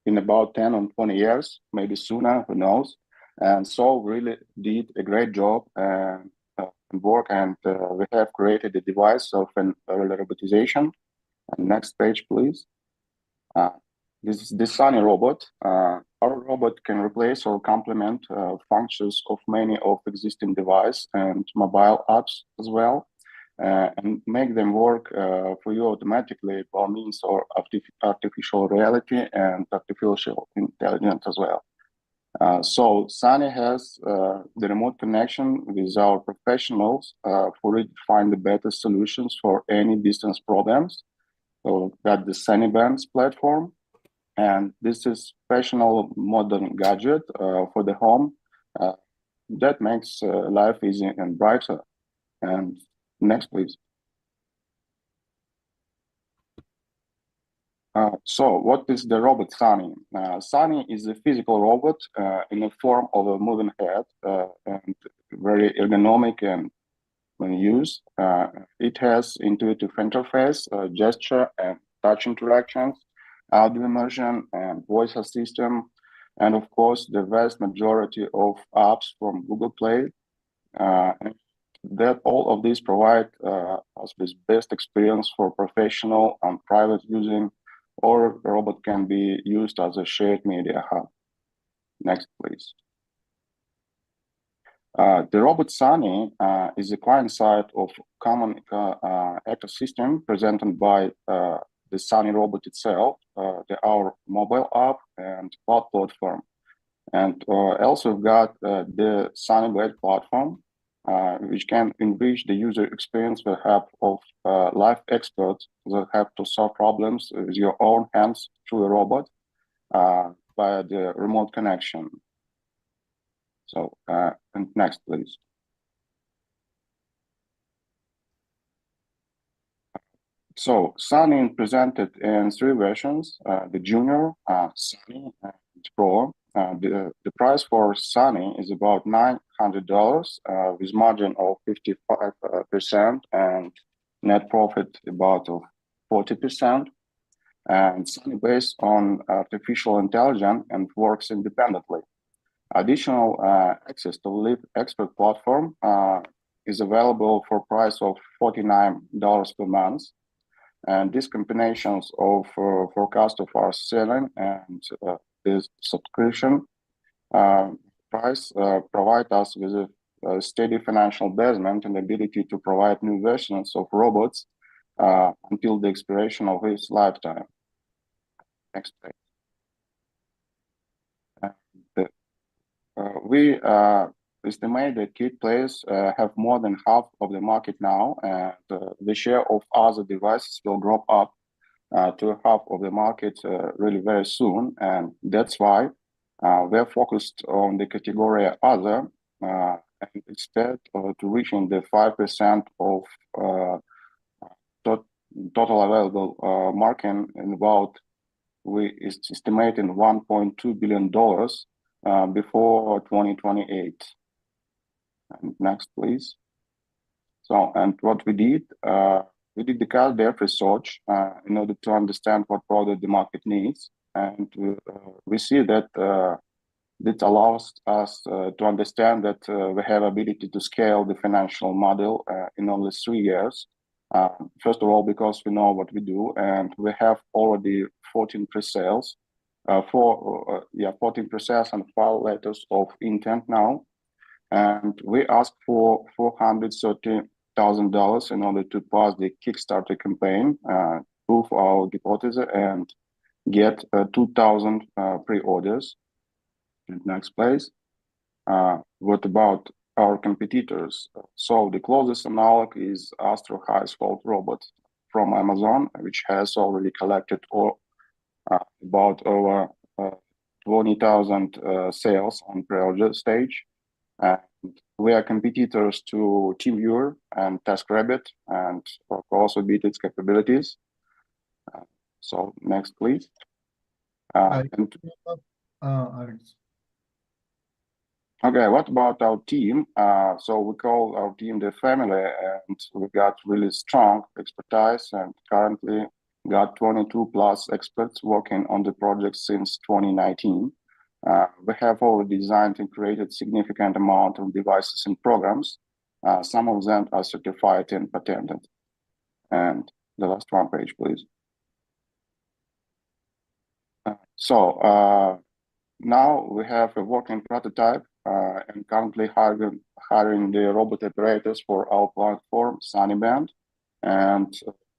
in about 10 or 20 years, maybe sooner, who knows. And so really did a great job and work, and we have created a device of an early robotization. And next page, please. This is the Sunny robot. Our robot can replace or complement functions of many of existing device and mobile apps as well, and make them work for you automatically by means of artificial reality and artificial intelligence as well. So Sunny has the remote connection with our professionals for it to find the better solutions for any distance problems. So got the CISOevents platform. And this is professional modern gadget for the home that makes life easier and brighter. And next, please. So what is the robot Sunny? Sunny is a physical robot in the form of a moving head and very ergonomic and when used. It has intuitive interface, gesture and touch interactions, audio immersion and voice assistant, and of course the vast majority of apps from Google Play. And that all of these provide us with best experience for professional and private using, or the robot can be used as a shared media hub. Next, please. The robot Sunny is a client side of common ecosystem presented by the Sunny robot itself, our mobile app and cloud platform. And also we've got the Sunny web platform, which can enrich the user experience with help of live experts that have to solve problems with your own hands through a robot via the remote connection. So, and next, please. So Sunny presented in 3 versions, the Junior, Sunny, and Pro. The price for Sunny is about $900 with margin of 55% and net profit about of 40%. And Sunny based on artificial intelligence and works independently. Additional access to Live Expert platform is available for price of $49 per month. And these combinations of forecast of our selling and this subscription price provide us with a steady financial basement and ability to provide new versions of robots until the expiration of its lifetime. Next page. We estimate that kit players have more than half of the market now, and the share of other devices will drop up to half of the market really very soon. And that's why we're focused on the category other and expect to reaching the 5% of total available market in about, we estimating $1.2 billion before 2028. And next, please. So, and what we did the CalDev research in order to understand what product the market needs, and we see that this allows us to understand that we have ability to scale the financial model in only 3 years. First of all, because we know what we do, and we have already 14 pre-sales, 14 pre-sales and 5 letters of intent now. And we asked for $430,000 in order to pass the Kickstarter campaign, prove our hypothesis, and get 2,000 pre-orders. Next, please. What about our competitors. So the closest analog is Astro household robot from Amazon, which has already collected about over 20,000 sales on pre-order stage. And we are competitors to TeamViewer and TaskRabbit, and also beat its capabilities. So next, please. Okay, what about our team? So we call our team the family, and we got really strong expertise, and currently got 22 plus experts working on the project since 2019. We have already designed and created significant amount of devices and programs. Some of them are certified and patented. And the last one page, please. Now we have a working prototype and currently hiring the robot operators for our platform, Sunnyband. And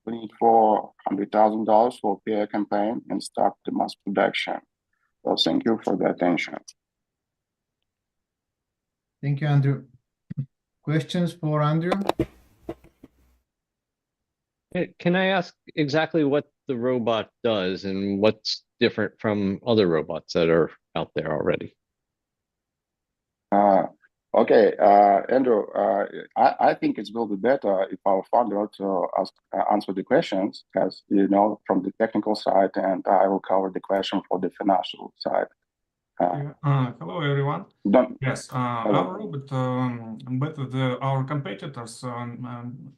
we need $400,000 for PR campaign and start the mass production. So thank you for the attention. Thank you, Andrew. Questions for Andrew? Can I ask exactly what the robot does and what's different from other robots that are out there already? Okay, Andrew, I think it will be better if our founder to answer the questions, as you know, from the technical side, and I will cover the question for the financial side. Hello, everyone. Yes, our robot better than our competitors.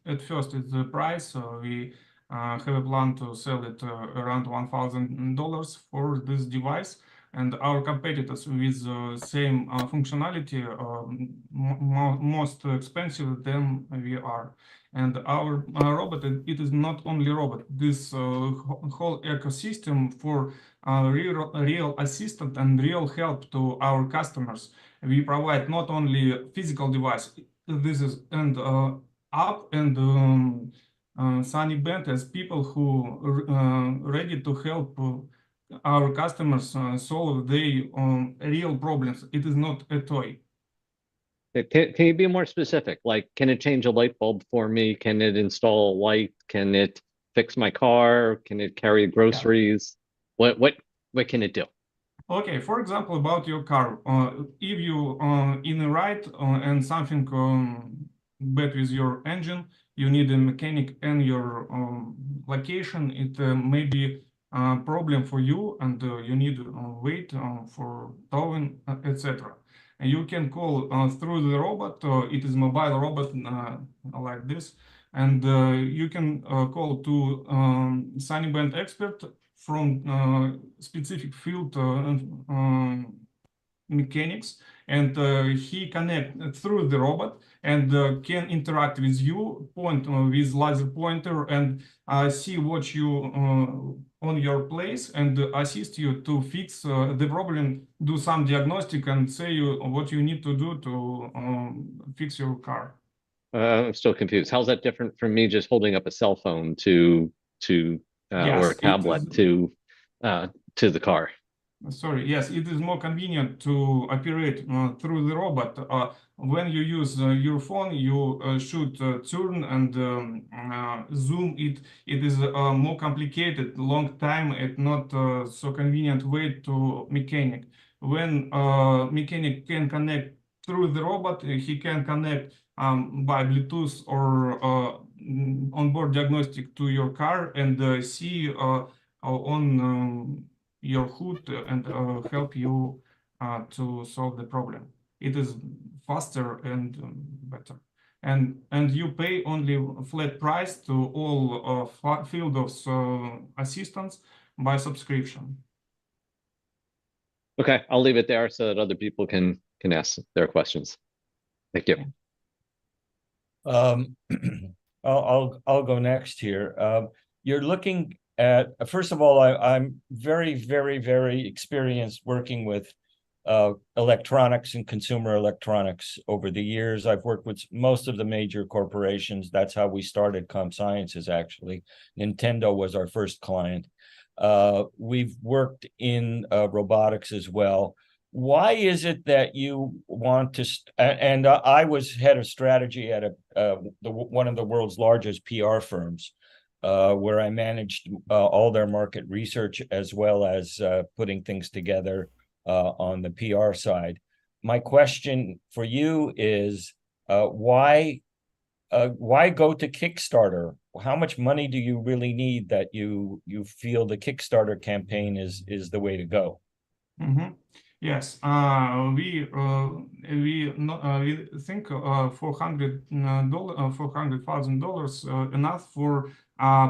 At first, it's the price. We have a plan to sell it around $1,000 for this device. And our competitors with the same functionality most expensive than we are. And our robot, it is not only robot. This whole ecosystem for real assistant and real help to our customers. We provide not only physical device. This is and app and Sunnyband as people who ready to help our customers solve their real problems. It is not a toy. Can you be more specific? Like, can it change a light bulb for me? Can it install a light? Can it fix my car? Can it carry groceries? Yeah. What can it do? Okay, for example, about your car. If you in a ride and something bad with your engine, you need a mechanic in your location. It may be problem for you, and you need wait for towing, etc. And you can call through the robot. It is mobile robot like this, and you can call to Sunnyband expert from specific field mechanics, and he connect through the robot and can interact with you, point with laser pointer, and see what you on your place, and assist you to fix the problem, do some diagnostic, and say you what you need to do to fix your car. I'm still confused. How's that different from me just holding up a cell phone to yes, or a tablet to the car? Sorry, yes, it is more convenient to operate through the robot. When you use your phone, you should turn and zoom it. It is more complicated, long time, and not so convenient way to mechanic. When mechanic can connect through the robot, he can connect by Bluetooth or onboard diagnostic to your car and see on your hood and help you to solve the problem. It is faster and better. And you pay only flat price to all field of assistance by subscription. Okay, I'll leave it there so that other people can ask their questions. Thank you. I'll go next here. You're looking at, first of all, I'm very, very, very experienced working with electronics and consumer electronics over the years. I've worked with most of the major corporations. That's how we started CompSciences, actually. Nintendo was our first client. We've worked in robotics as well. why is it that you want to? And I was head of strategy at one of the world's largest PR firms, where I managed all their market research as well as putting things together on the PR side. My question for you is, why go to Kickstarter? How much money do you really need that you feel the Kickstarter campaign is the way to go? Yes, we think $400,000 enough for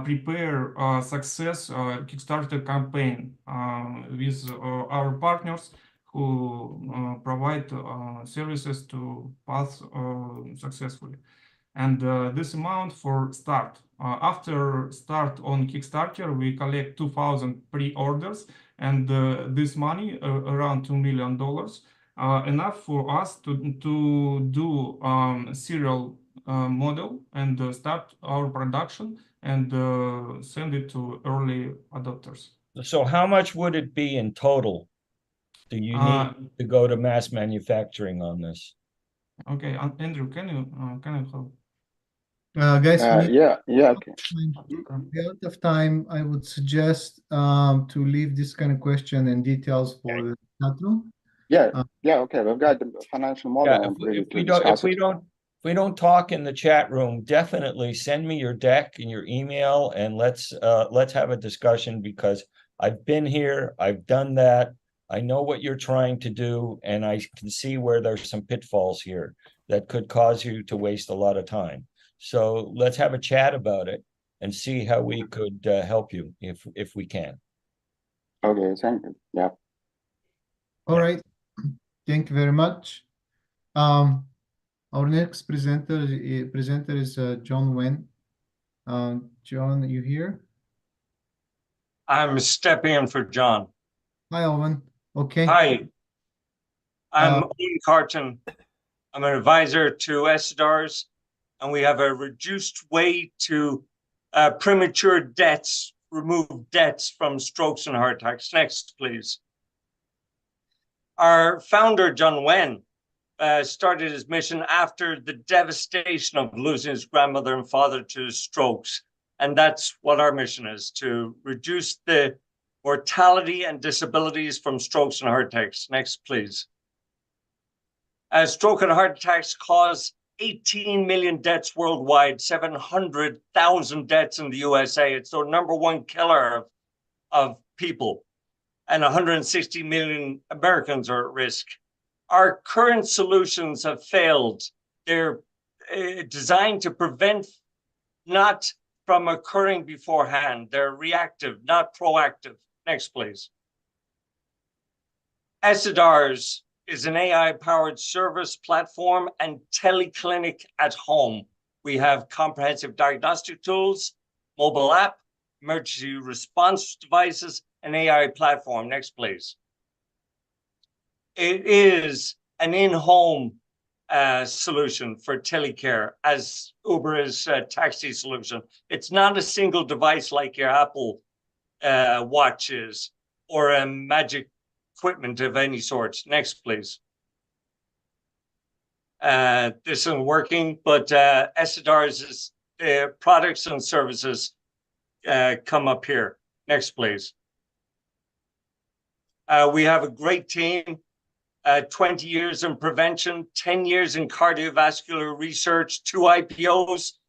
prepare success Kickstarter campaign with our partners who provide services to pass successfully. And this amount for start. After start on Kickstarter, we collect 2,000 pre-orders, and this money, around $2 million, enough for us to do serial model and start our production and send it to early adopters. So how much would it be in total? Do you need to go to mass manufacturing on this? Okay, Andrew, can you help? Guys, okay. we're out of time. I would suggest to leave this kind of question and details for the chat room. Okay. We've got the financial model. If we don't talk in the chat room, definitely send me your deck and your email, and let's have a discussion, because I've been here, I've done that, I know what you're trying to do, and I can see where there's some pitfalls here that could cause you to waste a lot of time. So let's have a chat about it and see how we could help you if we can. Okay, thank you. Yeah. All right. Thank you very much. Our next presenter is John Wen. John, are you here? I'm stepping in for John. Hi, Owen. Okay. Hi. I'm Owen Carton. I'm an advisor to Essidars, and we have a reduced way to premature deaths, remove deaths from strokes and heart attacks. Next, please. Our founder, John Wen, started his mission after the devastation of losing his grandmother and father to strokes. And that's what our mission is, to reduce the mortality and disabilities from strokes and heart attacks. Next, please. Stroke and heart attacks cause 18 million deaths worldwide, 700,000 deaths in the USA. It's the #1 killer of people, and 160 million Americans are at risk. Our current solutions have failed. They're designed to prevent, not from occurring beforehand. They're reactive, not proactive. Next, please. Essidars is an AI-powered service platform and teleclinic at home. We have comprehensive diagnostic tools, mobile app, emergency response devices, and AI platform. Next, please. It is an in-home solution for telecare, as Uber is a taxi solution. It's not a single device like your Apple Watch is, or a magic equipment of any sort. Next, please. This isn't working, but Essidars' products and services come up here. Next, please. We have a great team, 20 years in prevention, 10 years in cardiovascular research, 2 IPOs.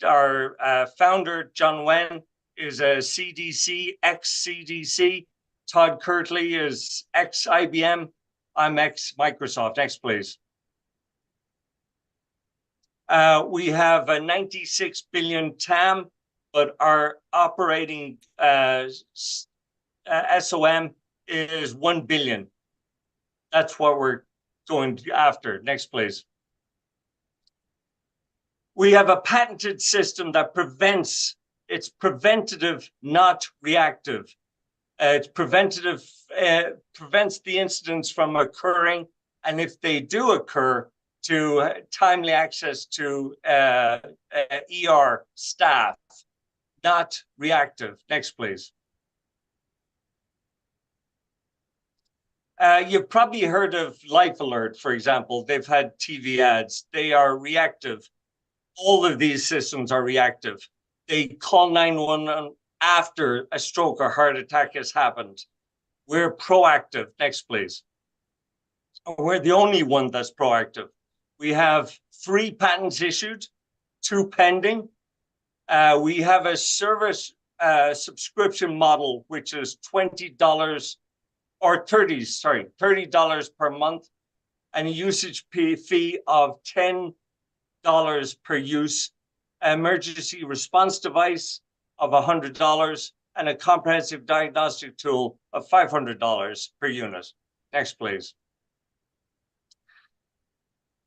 Our founder, John Wen, is a CDC, ex-CDC. Todd Kirtley is ex-IBM. I'm ex-Microsoft. Next, please. We have a 96 billion TAM, but our operating SOM is 1 billion. That's what we're going after. Next, please. We have a patented system that prevents. It's preventative, not reactive. It's preventative, prevents the incidents from occurring, and if they do occur, to timely access to ER staff, not reactive. Next, please. You've probably heard of Life Alert, for example. They've had TV ads. They are reactive. All of these systems are reactive. They call 911 after a stroke or heart attack has happened. We're proactive. Next, please. We're the only one that's proactive. We have 3 patents issued, 2 pending. We have a service subscription model, which is $20 or $30 per month, and a usage fee of $10 per use, emergency response device of $100, and a comprehensive diagnostic tool of $500 per unit. Next, please.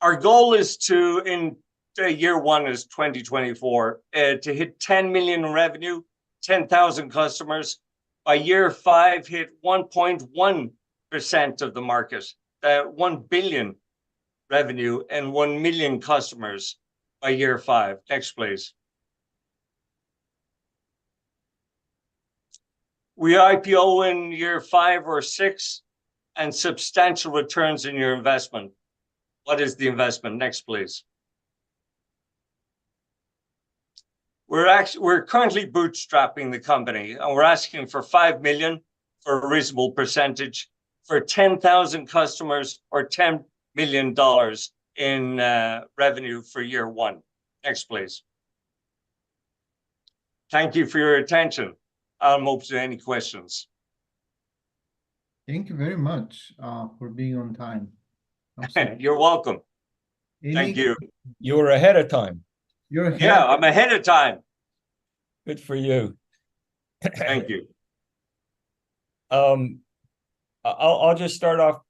Our goal is to, in year 1 is 2024, to hit 10 million in revenue, 10,000 customers. By year 5, hit 1.1% of the market, 1 billion revenue and 1 million customers by year 5. Next, please. We IPO in year 5 or 6 and substantial returns in your investment. What is the investment? Next, please. We're currently bootstrapping the company, and we're asking for 5 million for a reasonable percentage for 10,000 customers or $10 million in revenue for year 1. Next, please. Thank you for your attention. I'm open to any questions. Thank you very much for being on time. You're welcome. Thank you. You were ahead of time. You're ahead. Yeah, I'm ahead of time. Good for you. Thank you. I'll just start off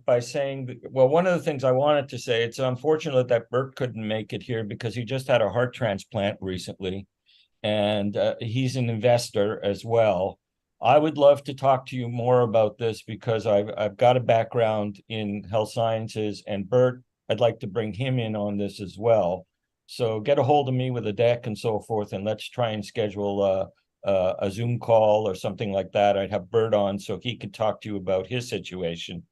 by saying that, well, one of the things I wanted to say, it's unfortunate that Bert couldn't make it here because he just had a heart transplant recently, and he's an investor as well. I would love to talk to you more about this because I've got a background in health sciences, and Bert, I'd like to bring him in on this as well. So get a hold of me with a deck and so forth, and let's try and schedule a Zoom call or something like that. I'd have Bert on so he could talk to you about his situation.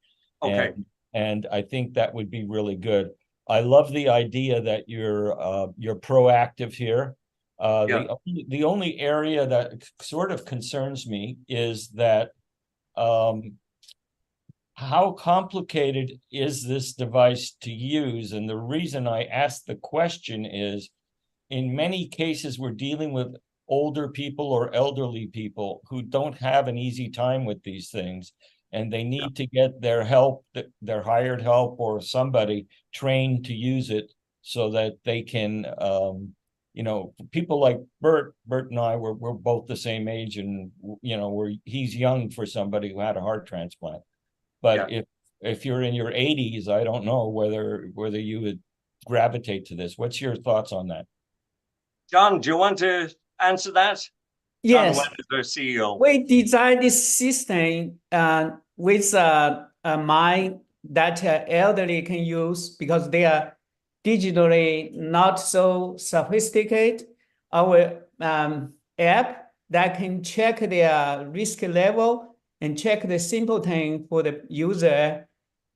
Okay. And I think that would be really good. I love the idea that you're proactive here. The only area that sort of concerns me is that how complicated is this device to use? And the reason I ask the question is, in many cases, we're dealing with older people or elderly people who don't have an easy time with these things, and they need to get their help, their hired help or somebody trained to use it so that they can, you know, people like Bert and I, we're both the same age, and, you know, he's young for somebody who had a heart transplant. But if you're in your 80s, I don't know whether you would gravitate to this. What's your thoughts on that? John, do you want to answer that? Yes. John Wendt is our CEO. We designed this system with a mind that elderly can use because they are digitally not so sophisticated. Our app that can check their risk level and check the simple thing for the user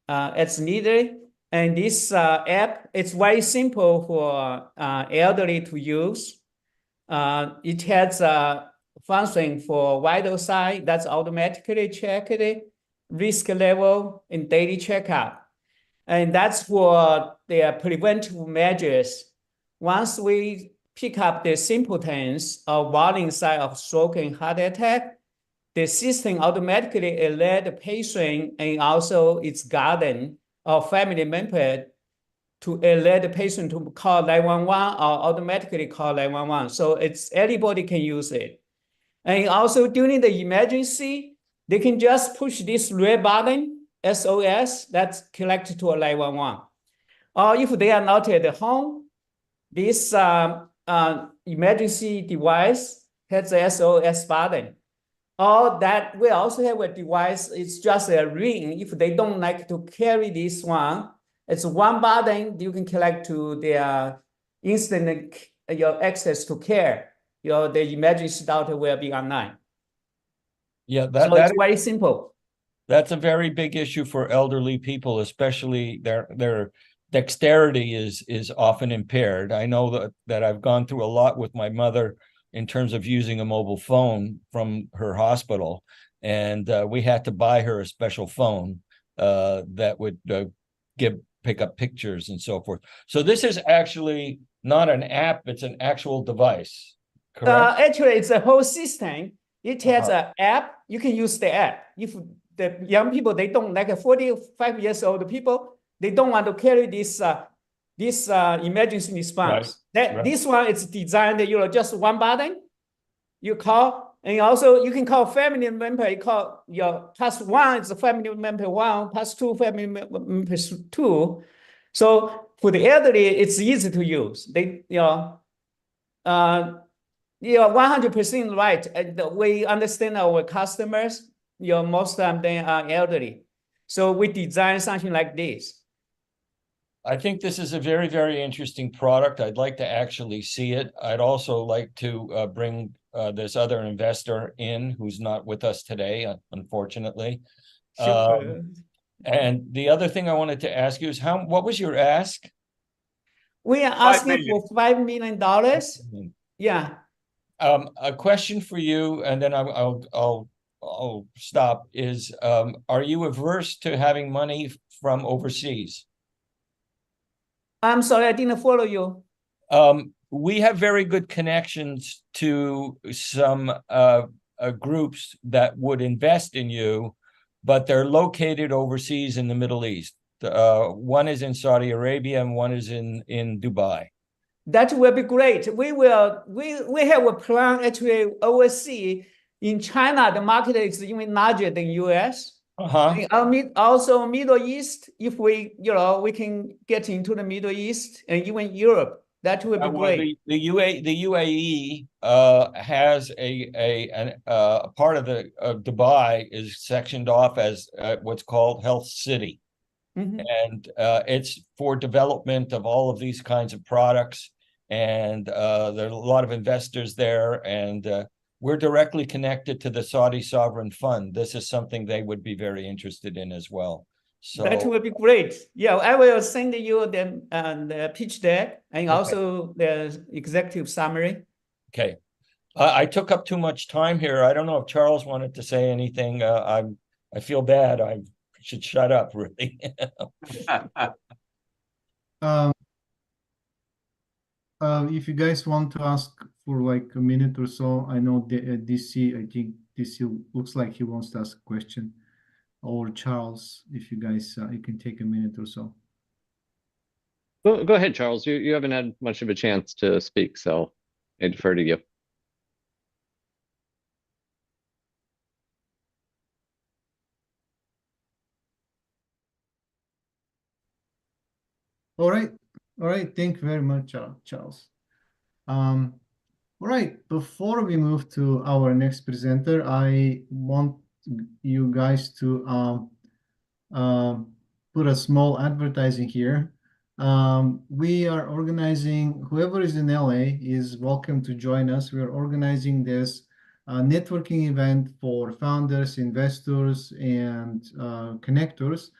as needed. And this app, it's very simple for elderly to use. It has a function for vital sign that's automatically check the risk level in daily checkup. And that's for their preventive measures. Once we pick up the symptoms of warning sign of stroke and heart attack, the system automatically alert the patient and also its guardian or family member to alert the patient to call 911 or automatically call 911. So it's anybody can use it. And also during the emergency, they can just push this red button, SOS, that's connected to a 911. Or if they are not at home, this emergency device has the SOS button. Or that we also have a device, it's just a ring. If they don't like to carry this one, it's one button you can connect to their instant your access to care. The emergency doctor will be online. Yeah, so it's very simple. That's a very big issue for elderly people, especially their dexterity is often impaired. I know that I've gone through a lot with my mother in terms of using a mobile phone from her hospital, and we had to buy her a special phone that would pick up pictures and so forth. So this is actually not an app, it's an actual device, correct? Actually, it's a whole system. It has an app. You can use the app. If the young people, they don't, like 45 years old people, they don't want to carry this emergency response. This one is designed, just one button. You call, and also you can call family member. You call your +1 is family member 1, +2 family member 2. So for the elderly, it's easy to use. You're 100% right. And we understand our customers. Most of them are elderly, so we design something like this. I think this is a very, very interesting product. I'd like to actually see it. I'd also like to bring this other investor in who's not with us today, unfortunately. Sure. And the other thing I wanted to ask you is what was your ask? We are asking for $5 million. Yeah. A question for you, and then I'll stop. Is are you averse to having money from overseas? I'm sorry, I didn't follow you. We have very good connections to some groups that would invest in you, but they're located overseas in the Middle East. One is in Saudi Arabia and one is in Dubai. That will be great. We have a plan actually overseas. In China, the market is even larger than US. Also Middle East, if we can get into the Middle East and even Europe, that would be great. The UAE has a part of Dubai is sectioned off as what's called Health City. And it's for development of all of these kinds of products. And there are a lot of investors there, and we're directly connected to the Saudi Sovereign Fund. This is something they would be very interested in as well. So that would be great. Yeah, I will send you the pitch deck and also the executive summary. Okay. I took up too much time here. I don't know if Charles wanted to say anything. I feel bad. I should shut up, really. If you guys want to ask for like a minute or so, I know DC, I think DC looks like he wants to ask a question. Or Charles, if you guys, you can take a minute or so. Go ahead, Charles. You haven't had much of a chance to speak, so I defer to you. All right. Thank you very much, Charles. All right. Before we move to our next presenter, I want you guys to put a small advertising here. We are organizing, whoever is in LA is welcome to join us. We are organizing this networking event for founders, investors, and connectors.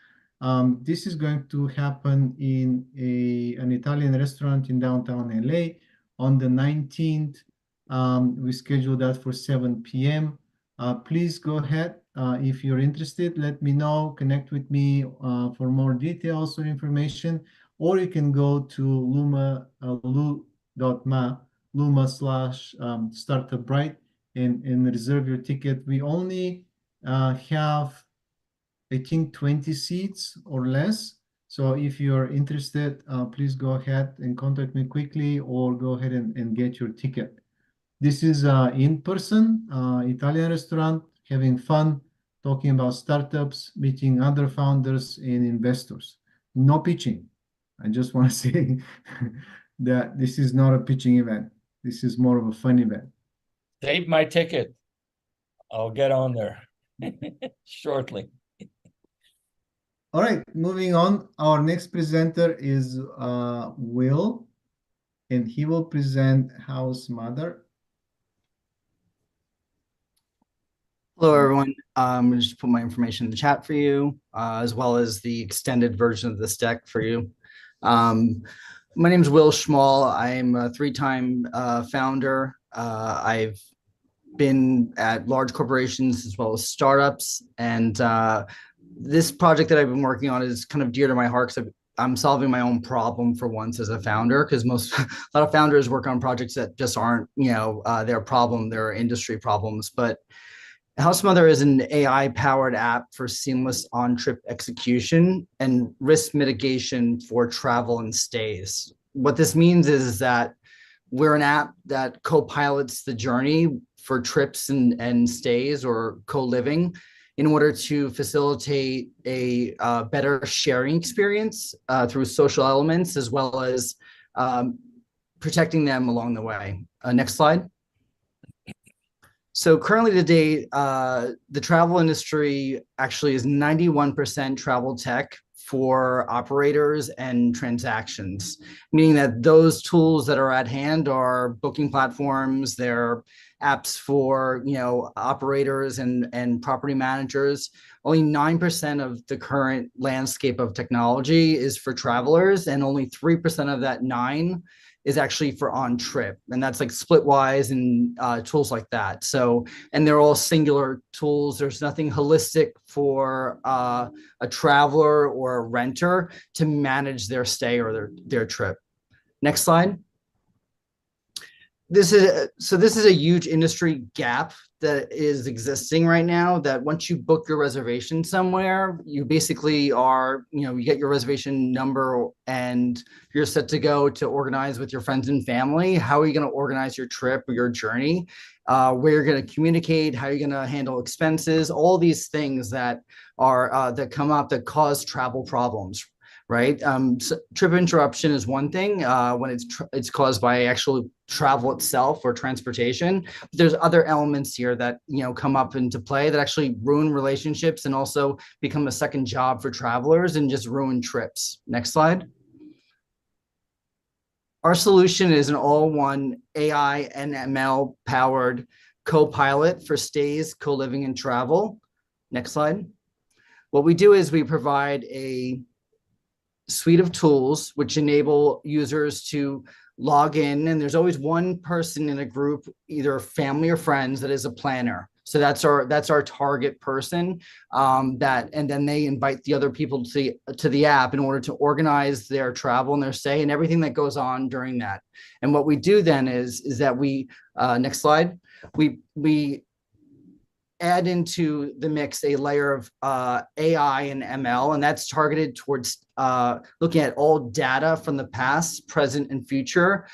This is going to happen in an Italian restaurant in downtown LA on the 19th. We scheduled that for 7 p.m. Please go ahead. If you're interested, let me know, connect with me for more details or information, or you can go to luma.ma/startupbright and reserve your ticket. We only have, I think, 20 seats or less. So if you're interested, please go ahead and contact me quickly or go ahead and get your ticket. This is in person, Italian restaurant, having fun, talking about startups, meeting other founders and investors. No pitching. I just want to say that this is not a pitching event. This is more of a fun event. Save my ticket. I'll get on there shortly. All right, moving on. Our next presenter is Will, and he will present House Mother. Hello, everyone. I'm going to just put my information in the chat for you, as well as the extended version of this deck for you. My name is Will Schmall. I'm a three-time founder. I've been at large corporations as well as startups. And this project that I've been working on is kind of dear to my heart because I'm solving my own problem for once as a founder, because a lot of founders work on projects that just aren't, their problem, their industry problems. But HouseMother is an AI-powered app for seamless on-trip execution and risk mitigation for travel and stays. What this means is that we're an app that co-pilots the journey for trips and stays or co-living in order to facilitate a better sharing experience through social elements, as well as protecting them along the way. Next slide. So currently today, the travel industry actually is 91% travel tech for operators and transactions, meaning that those tools that are at hand are booking platforms, they're apps for operators and property managers. Only 9% of the current landscape of technology is for travelers, and only 3% of that 9 is actually for on trip, and that's like Splitwise and tools like that. So, and they're all singular tools. There's nothing holistic for a traveler or a renter to manage their stay or their trip. Next slide. This is a huge industry gap that is existing right now, that once you book your reservation somewhere, you basically are, you get your reservation number and you're set to go to organize with your friends and family. How are you going to organize your trip or your journey? Where you're going to communicate, how you're going to handle expenses, all these things that are that come up that cause travel problems. Right. So trip interruption is one thing when it's caused by actual travel itself or transportation. But there's other elements here that come up into play that actually ruin relationships and also become a second job for travelers and just ruin trips. Next slide. Our solution is an all-one AI and ML powered co-pilot for stays, co-living, and travel. Next slide. What we do is we provide a suite of tools which enable users to log in, and there's always one person in a group, either family or friends, that is a planner. So that's our target person, and then they invite the other people to the app in order to organize their travel and their stay and everything that goes on during that. And what we do then is that we next slide, we add into the mix a layer of AI and ML, and that's targeted towards looking at all data from the past, present, and future,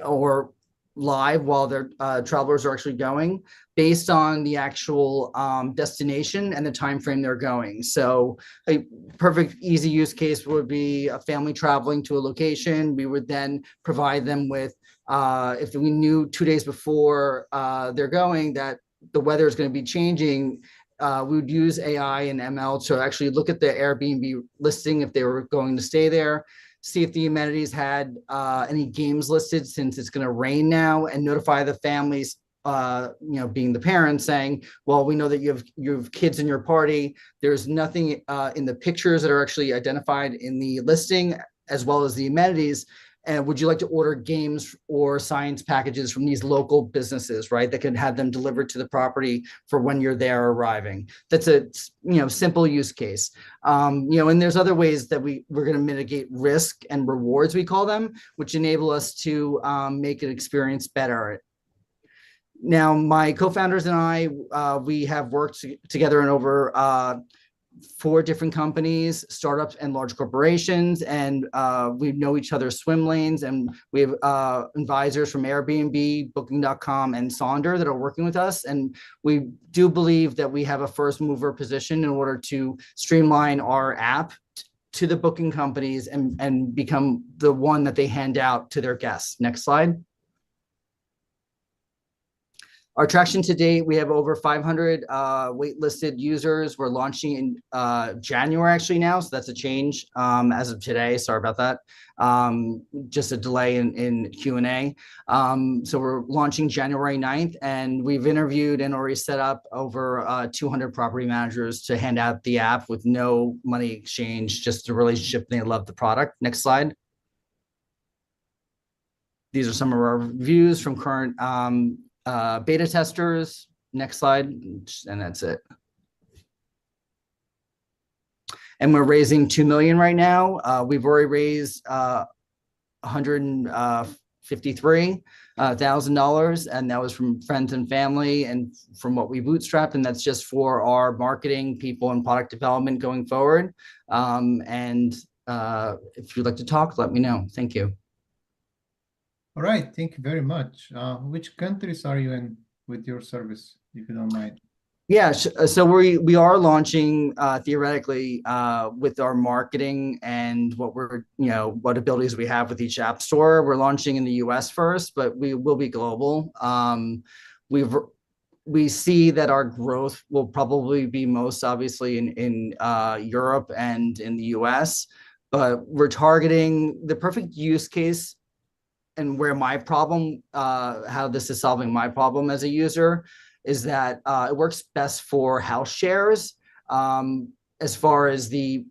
or live while their travelers are actually going, based on the actual destination and the time frame they're going. So a perfect easy use case would be a family traveling to a location. We would then provide them with, if we knew 2 days before they're going that the weather is going to be changing, we would use AI and ML to actually look at the Airbnb listing if they were going to stay there, see if the amenities had any games listed since it's going to rain now, and notify the families, being the parents, saying, well, we know that you have kids in your party. There's nothing in the pictures that are actually identified in the listing, as well as the amenities. And would you like to order games or science packages from these local businesses, right? That can have them delivered to the property for when you're there arriving. That's a simple use case. And there's other ways that we're going to mitigate risk and rewards, we call them, which enable us to make an experience better. Now, my co-founders and I, we have worked together in over 4 different companies, startups and large corporations, and we know each other's swim lanes, and we have advisors from Airbnb, Booking.com, and Sonder that are working with us, and we do believe that we have a first mover position in order to streamline our app to the booking companies and become the one that they hand out to their guests. Next slide. Our traction to date, we have over 500 waitlisted users. We're launching in January actually now, so that's a change as of today. Sorry about that. Just a delay in Q&A. So we're launching January 9th, and we've interviewed and already set up over 200 property managers to hand out the app with no money exchange, just a relationship. They love the product. Next slide. These are some of our reviews from current beta testers. Next slide, and that's it. And we're raising 2 million right now. We've already raised $153,000, and that was from friends and family and from what we bootstrapped, and that's just for our marketing people and product development going forward. If you'd like to talk, let me know. Thank you. All right, thank you very much. Which countries are you in with your service, if you don't mind? Yeah, so we are launching theoretically with our marketing and what abilities we have with each app store. We're launching in the US first, but we will be global. We see that our growth will probably be most obviously in Europe and in the US, but we're targeting the perfect use case and where my problem, how this is solving my problem as a user, is that it works best for house shares as far as the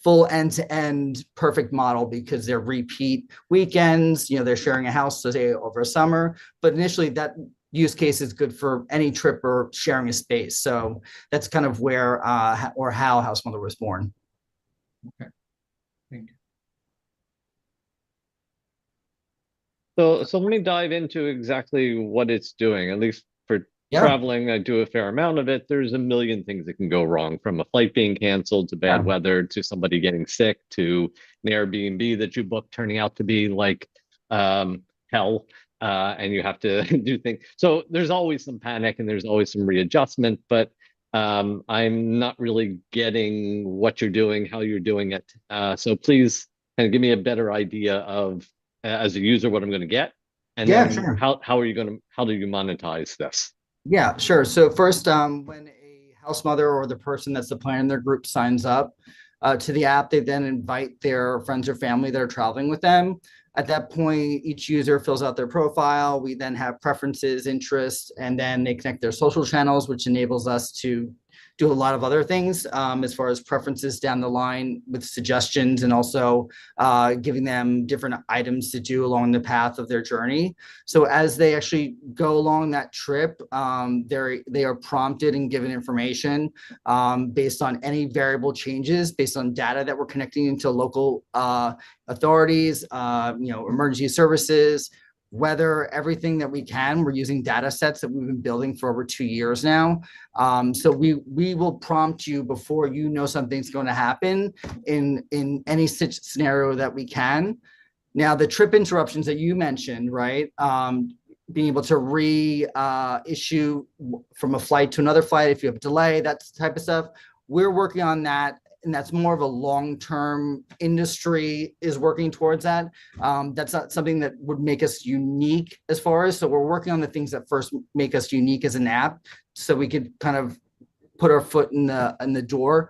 full end-to-end perfect model, because they're repeat weekends, they're sharing a house, say, over summer, but initially that use case is good for any trip or sharing a space. So that's kind of where or how House Mother was born. Okay, thank you. So let me dive into exactly what it's doing. At least for traveling, I do a fair amount of it. There's a million things that can go wrong, from a flight being canceled to bad weather to somebody getting sick to an Airbnb that you booked turning out to be like hell, and you have to do things. So there's always some panic and there's always some readjustment, but I'm not really getting what you're doing, how you're doing it. So please kind of give me a better idea of, as a user, what I'm going to get, and then sure. how do you monetize this? Yeah, sure. So first, when a house mother or the person that's the planner in their group signs up to the app, they then invite their friends or family that are traveling with them. At that point, each user fills out their profile. We then have preferences, interests, and then they connect their social channels, which enables us to do a lot of other things as far as preferences down the line with suggestions, and also giving them different items to do along the path of their journey. So as they actually go along that trip, they are prompted and given information based on any variable changes, based on data that we're connecting into local authorities, emergency services, weather, everything that we can. We're using data sets that we've been building for over 2 years now. So we will prompt you before you know something's going to happen in any scenario that we can. Now, the trip interruptions that you mentioned, right? Being able to reissue from a flight to another flight if you have a delay, that type of stuff. We're working on that. And that's more of a long-term industry is working towards that. That's not something that would make us unique as far as, so we're working on the things that first make us unique as an app, so we could kind of put our foot in the door,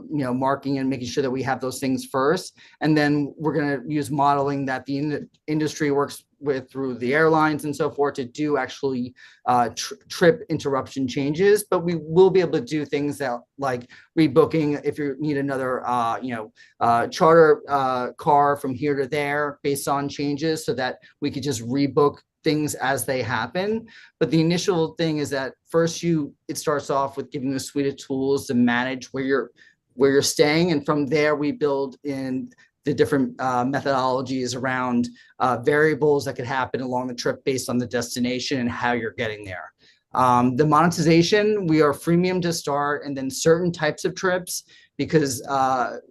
marking and making sure that we have those things first. And then we're going to use modeling that the industry works with through the airlines and so forth to do actually trip interruption changes. But we will be able to do things that like rebooking if you need another charter car from here to there based on changes, so that we could just rebook things as they happen. But the initial thing is that first it starts off with giving you a suite of tools to manage where you're staying, and from there we build in the different methodologies around variables that could happen along the trip based on the destination and how you're getting there. The monetization, we are freemium to start, and then certain types of trips, because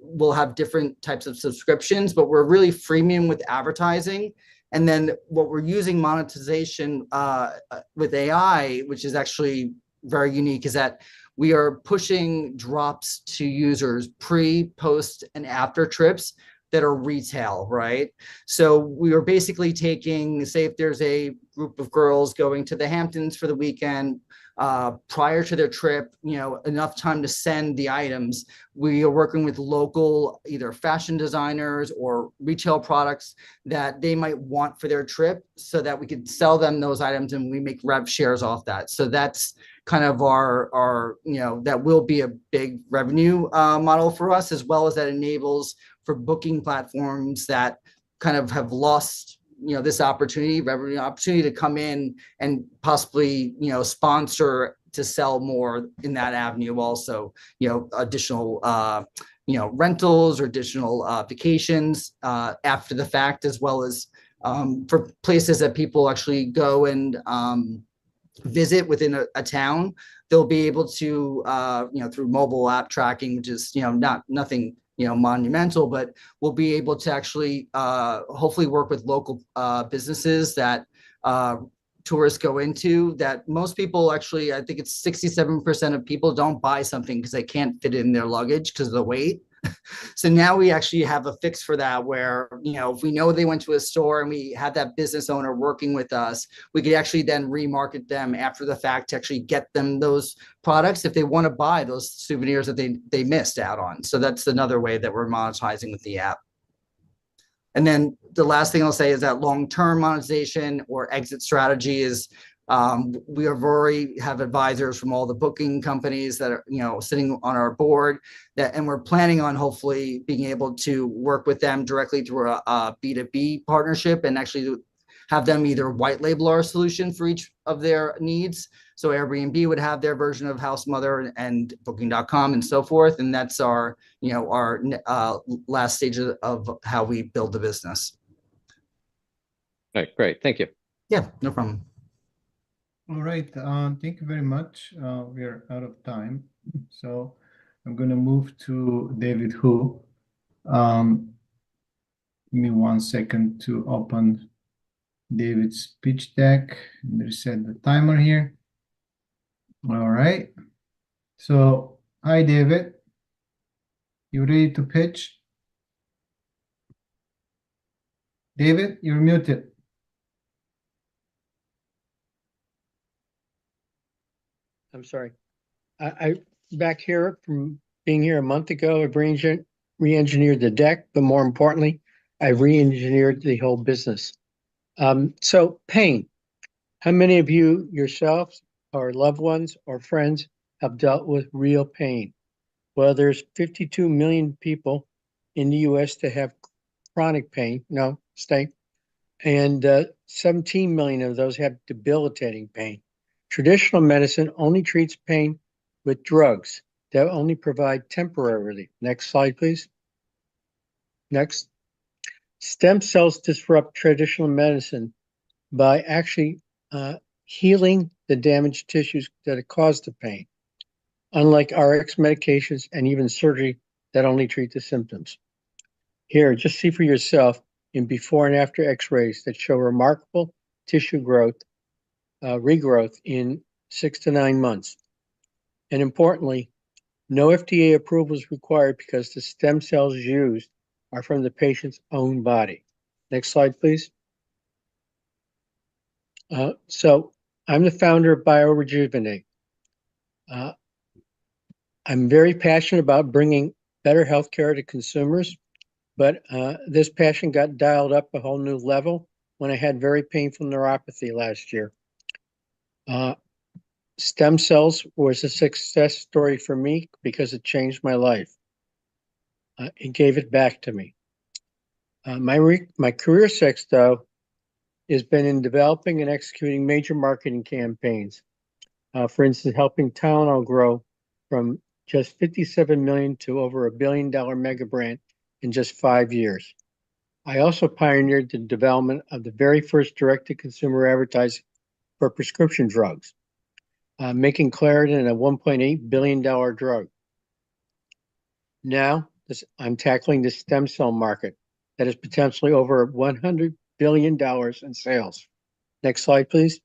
we'll have different types of subscriptions, but we're really freemium with advertising. And then what we're using monetization with AI, which is actually very unique, is that we are pushing drops to users pre, post, and after trips that are retail, right? So we are basically taking, say if there's a group of girls going to the Hamptons for the weekend, prior to their trip, enough time to send the items. We are working with local either fashion designers or retail products that they might want for their trip so that we could sell them those items and we make rev shares off that. So that's kind of our that will be a big revenue model for us, as well as that enables for booking platforms that kind of have lost this revenue opportunity to come in and possibly sponsor to sell more in that avenue also, additional rentals or additional vacations after the fact, as well as for places that people actually go and visit within a town. They'll be able to through mobile app tracking, which is nothing monumental, but we'll be able to actually hopefully work with local businesses that tourists go into, that most people actually, I think it's 67% of people don't buy something because they can't fit it in their luggage because of the weight. So now we actually have a fix for that, where if we know they went to a store and we had that business owner working with us, we could actually then remarket them after the fact to actually get them those products if they want to buy those souvenirs that they missed out on. So that's another way that we're monetizing with the app. And then the last thing I'll say is that long-term monetization or exit strategy is we have already have advisors from all the booking companies that are sitting on our board, and we're planning on hopefully being able to work with them directly through a B2B partnership and actually have them either white label our solution for each of their needs. So Airbnb would have their version of House Mother and Booking.com and so forth, and that's our last stage of how we build the business. All right, great, thank you. Yeah, no problem. All right, thank you very much. We are out of time, so I'm going to move to David Hu. Give me 1 second to open David's pitch deck and reset the timer here. All right, so hi David, you ready to pitch? David, you're muted. I'm sorry. I back here from being here a month ago, I've re-engineered the deck, but more importantly, I've re-engineered the whole business. So pain. How many of you yourselves or loved ones or friends have dealt with real pain? Well, there's 52 million people in the US that have chronic pain. No, stay. And 17 million of those have debilitating pain. Traditional medicine only treats pain with drugs that only provide temporarily. Next slide, please. Next. Stem cells disrupt traditional medicine by actually healing the damaged tissues that have caused the pain, unlike RX medications and even surgery that only treat the symptoms. Here, just see for yourself in before and after x-rays that show remarkable tissue growth, regrowth in 6 to 9 months. And importantly, no FDA approval is required because the stem cells used are from the patient's own body. Next slide, please. So I'm the founder of BioRejuvenate. I'm very passionate about bringing better healthcare to consumers, but this passion got dialed up a whole new level when I had very painful neuropathy last year. Stem cells was a success story for me because it changed my life. It gave it back to me. My career sex, though, has been in developing and executing major marketing campaigns. For instance, helping Tylenol grow from just 57 million to over $1 billion mega brand in just 5 years. I also pioneered the development of the very first direct-to-consumer advertising for prescription drugs, making Claritin a $1.8 billion drug. Now, I'm tackling the stem cell market that is potentially over $100 billion in sales. Next slide, please.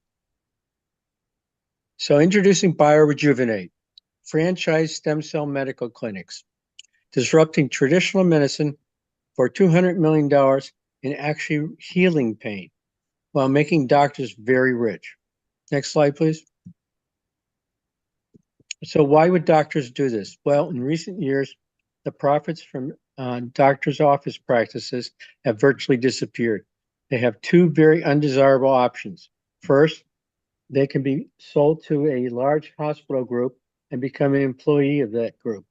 So introducing BioRejuvenate, franchise stem cell medical clinics, disrupting traditional medicine for $200 million in actually healing pain while making doctors very rich. Next slide, please. So why would doctors do this? Well, in recent years, the profits from doctors' office practices have virtually disappeared. They have two very undesirable options. First, they can be sold to a large hospital group and become an employee of that group,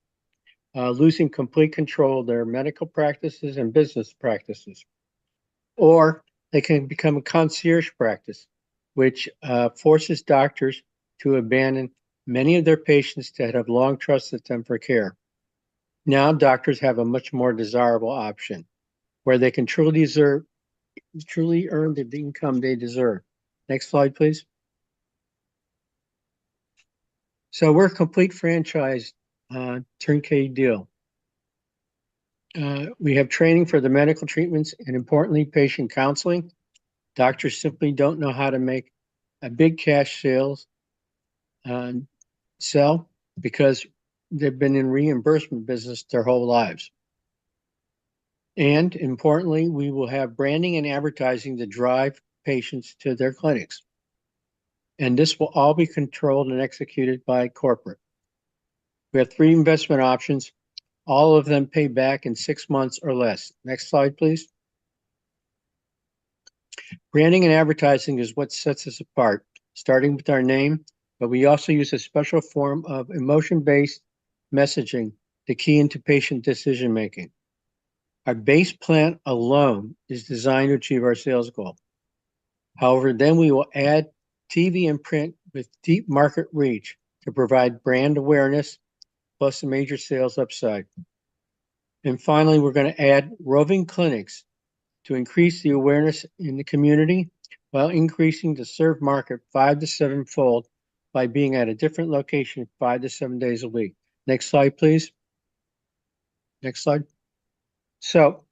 losing complete control of their medical practices and business practices. Or they can become a concierge practice, which forces doctors to abandon many of their patients that have long trusted them for care. Now doctors have a much more desirable option where they can truly earn the income they deserve. Next slide, please. So we're a complete franchise turnkey deal. We have training for the medical treatments and importantly, patient counseling. Doctors simply don't know how to make a big cash sell because they've been in reimbursement business their whole lives. And importantly, we will have branding and advertising to drive patients to their clinics. And this will all be controlled and executed by corporate. We have 3 investment options. All of them pay back in 6 months or less. Next slide, please. Branding and advertising is what sets us apart, starting with our name, but we also use a special form of emotion-based messaging to key into patient decision-making. Our base plan alone is designed to achieve our sales goal. However, then we will add TV and print with deep market reach to provide brand awareness plus a major sales upside. And finally, we're going to add roving clinics to increase the awareness in the community while increasing the served market 5 to 7-fold by being at a different location 5 to 7 days a week. Next slide, please. Next slide. So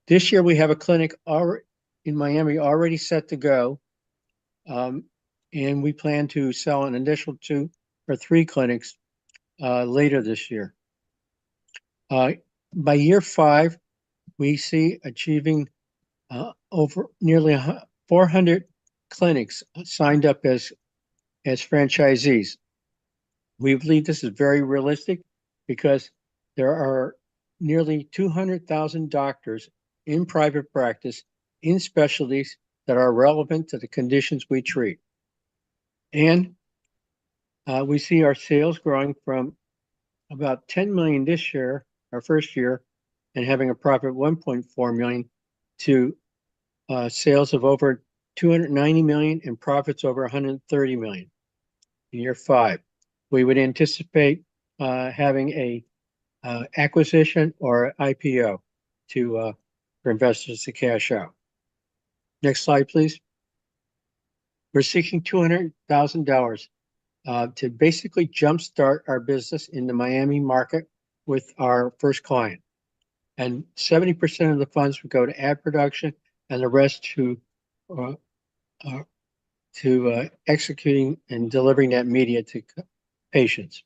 this year we have a clinic in Miami already set to go. And we plan to sell an additional 2 or 3 clinics later this year. By year 5, we see achieving over nearly 400 clinics signed up as franchisees. We believe this is very realistic because there are nearly 200,000 doctors in private practice in specialties that are relevant to the conditions we treat. And we see our sales growing from about 10 million this year, our first year, and having a profit of 1.4 million to sales of over 290 million and profits over 130 million in year 5. We would anticipate having a acquisition or IPO for investors to cash out. Next slide, please. We're seeking $200,000 to basically jumpstart our business in the Miami market with our first client. And 70% of the funds would go to ad production and the rest to executing and delivering that media to patients.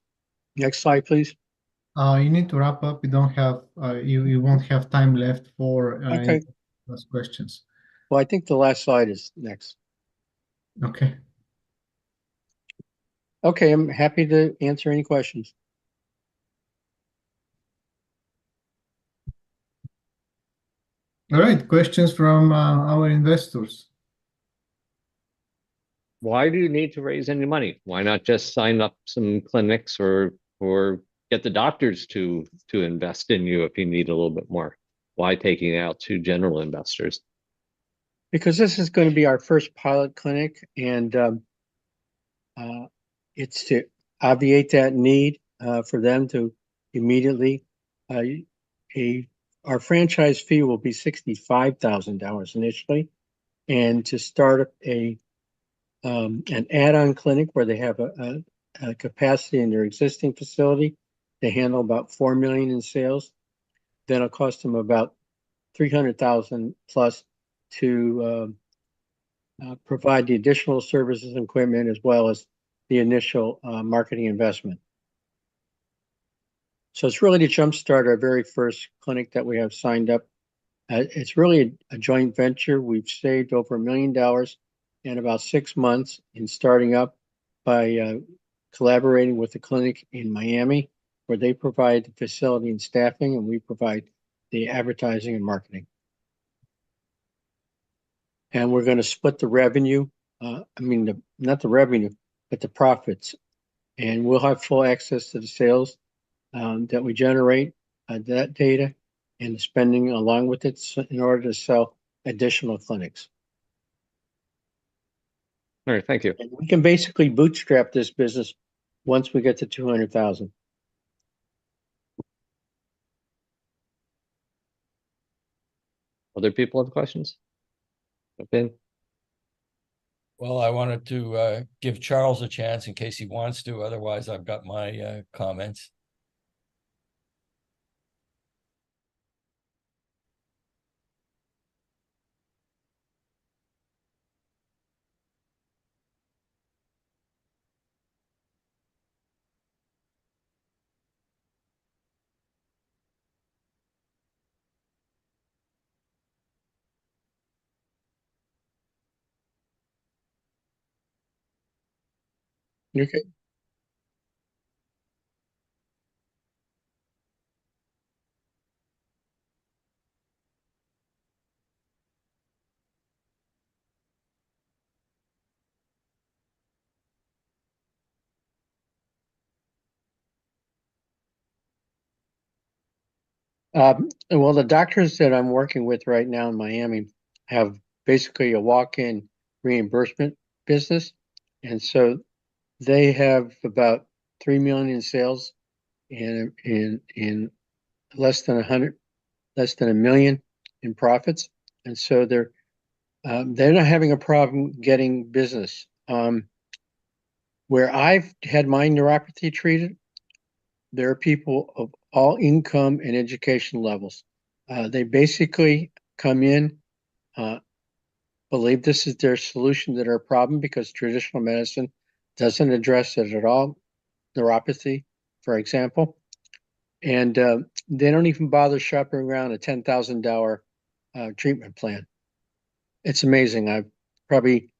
Next slide, please. You need to wrap up. You don't have you won't have time left for Okay. last questions. Well, I think the last slide is next. Okay. Okay, I'm happy to answer any questions. All right, questions from our investors. Why do you need to raise any money? Why not just sign up some clinics or get the doctors to invest in you if you need a little bit more? Why taking it out to general investors? Because this is going to be our first pilot clinic, and it's to obviate that need for them to immediately. Our franchise fee will be $65,000 initially, and to start up an add-on clinic where they have a capacity in their existing facility to handle about $4 million in sales. Then it'll cost them about $300,000 plus to provide the additional services and equipment as well as the initial marketing investment. So it's really to jumpstart our very first clinic that we have signed up It's really a joint venture. We've saved over $1 million in about 6 months in starting up by collaborating with the clinic in Miami, where they provide the facility and staffing, and we provide the advertising and marketing. And we're going to split the revenue. Not the revenue, but the profits. And we'll have full access to the sales that we generate, that data, and the spending along with it in order to sell additional clinics. All right, thank you. And we can basically bootstrap this business once we get to 200,000. Other people have questions? Ben? Well, I wanted to give Charles a chance in case he wants to. Otherwise, I've got my comments. Okay. Well, the doctors that I'm working with right now in Miami have basically a walk-in reimbursement business. And so they have about 3 million in sales in less than $1 million in profits. And so they're not having a problem getting business. Where I've had my neuropathy treated, there are people of all income and education levels. They basically come in, believe this is their solution to their problem because traditional medicine doesn't address it at all, neuropathy, for example. And they don't even bother shopping around a $10,000 treatment plan. It's amazing. I've probably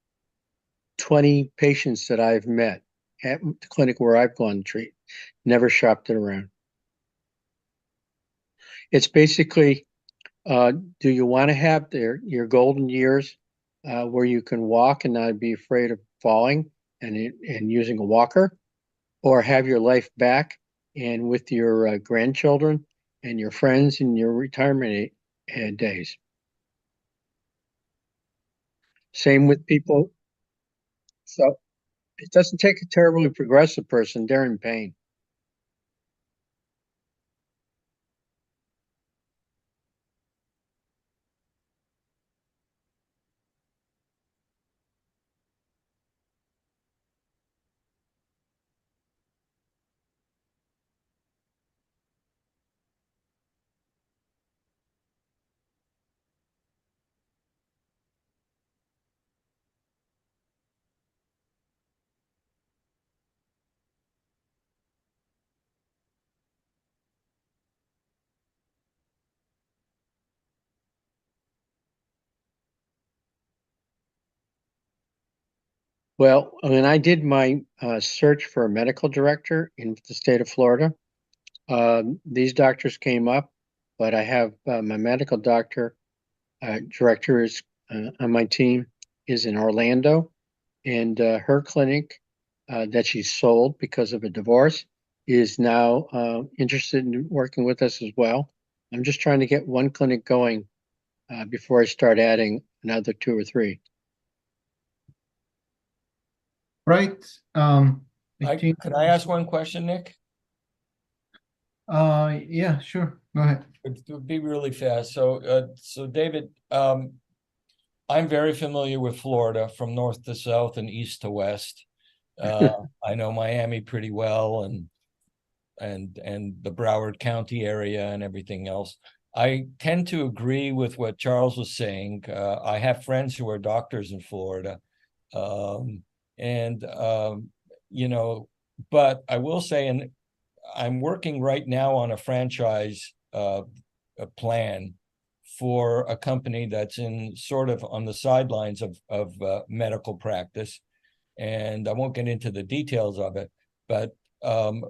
20 patients that I've met at the clinic where I've gone to treat, never shopped it around. It's basically, do you want to have your golden years where you can walk and not be afraid of falling and using a walker, or have your life back and with your grandchildren and your friends in your retirement days? Same with people. So it doesn't take a terribly progressive person. They're in pain. Well, I did my search for a medical director in the state of Florida. These doctors came up, but I have my medical director is on my team is in Orlando, and her clinic that she sold because of a divorce is now interested in working with us as well. I'm just trying to get one clinic going before I start adding another 2 or 3. Right. Can I ask one question, Nick? Yeah, sure. Go ahead. It would be really fast. So David, I'm very familiar with Florida from north to south and east to west. I know Miami pretty well and the Broward County area and everything else. I tend to agree with what Charles was saying. I have friends who are doctors in Florida. But I will say, and I'm working right now on a franchise plan for a company that's in sort of on the sidelines of medical practice. And I won't get into the details of it, but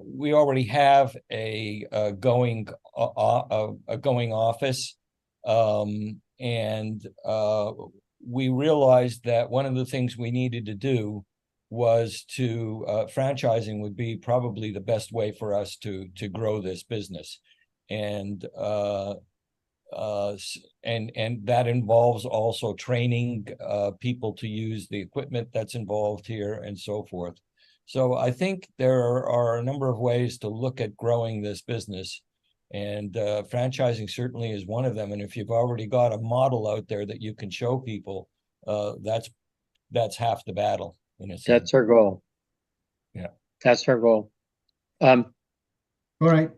we already have a going office, and we realized that one of the things we needed to do was to franchising would be probably the best way for us to grow this business, and that involves also training people to use the equipment that's involved here and so forth. So I think there are a number of ways to look at growing this business, and franchising certainly is one of them. And if you've already got a model out there that you can show people, that's half the battle. That's our goal. Yeah, that's our goal. All right.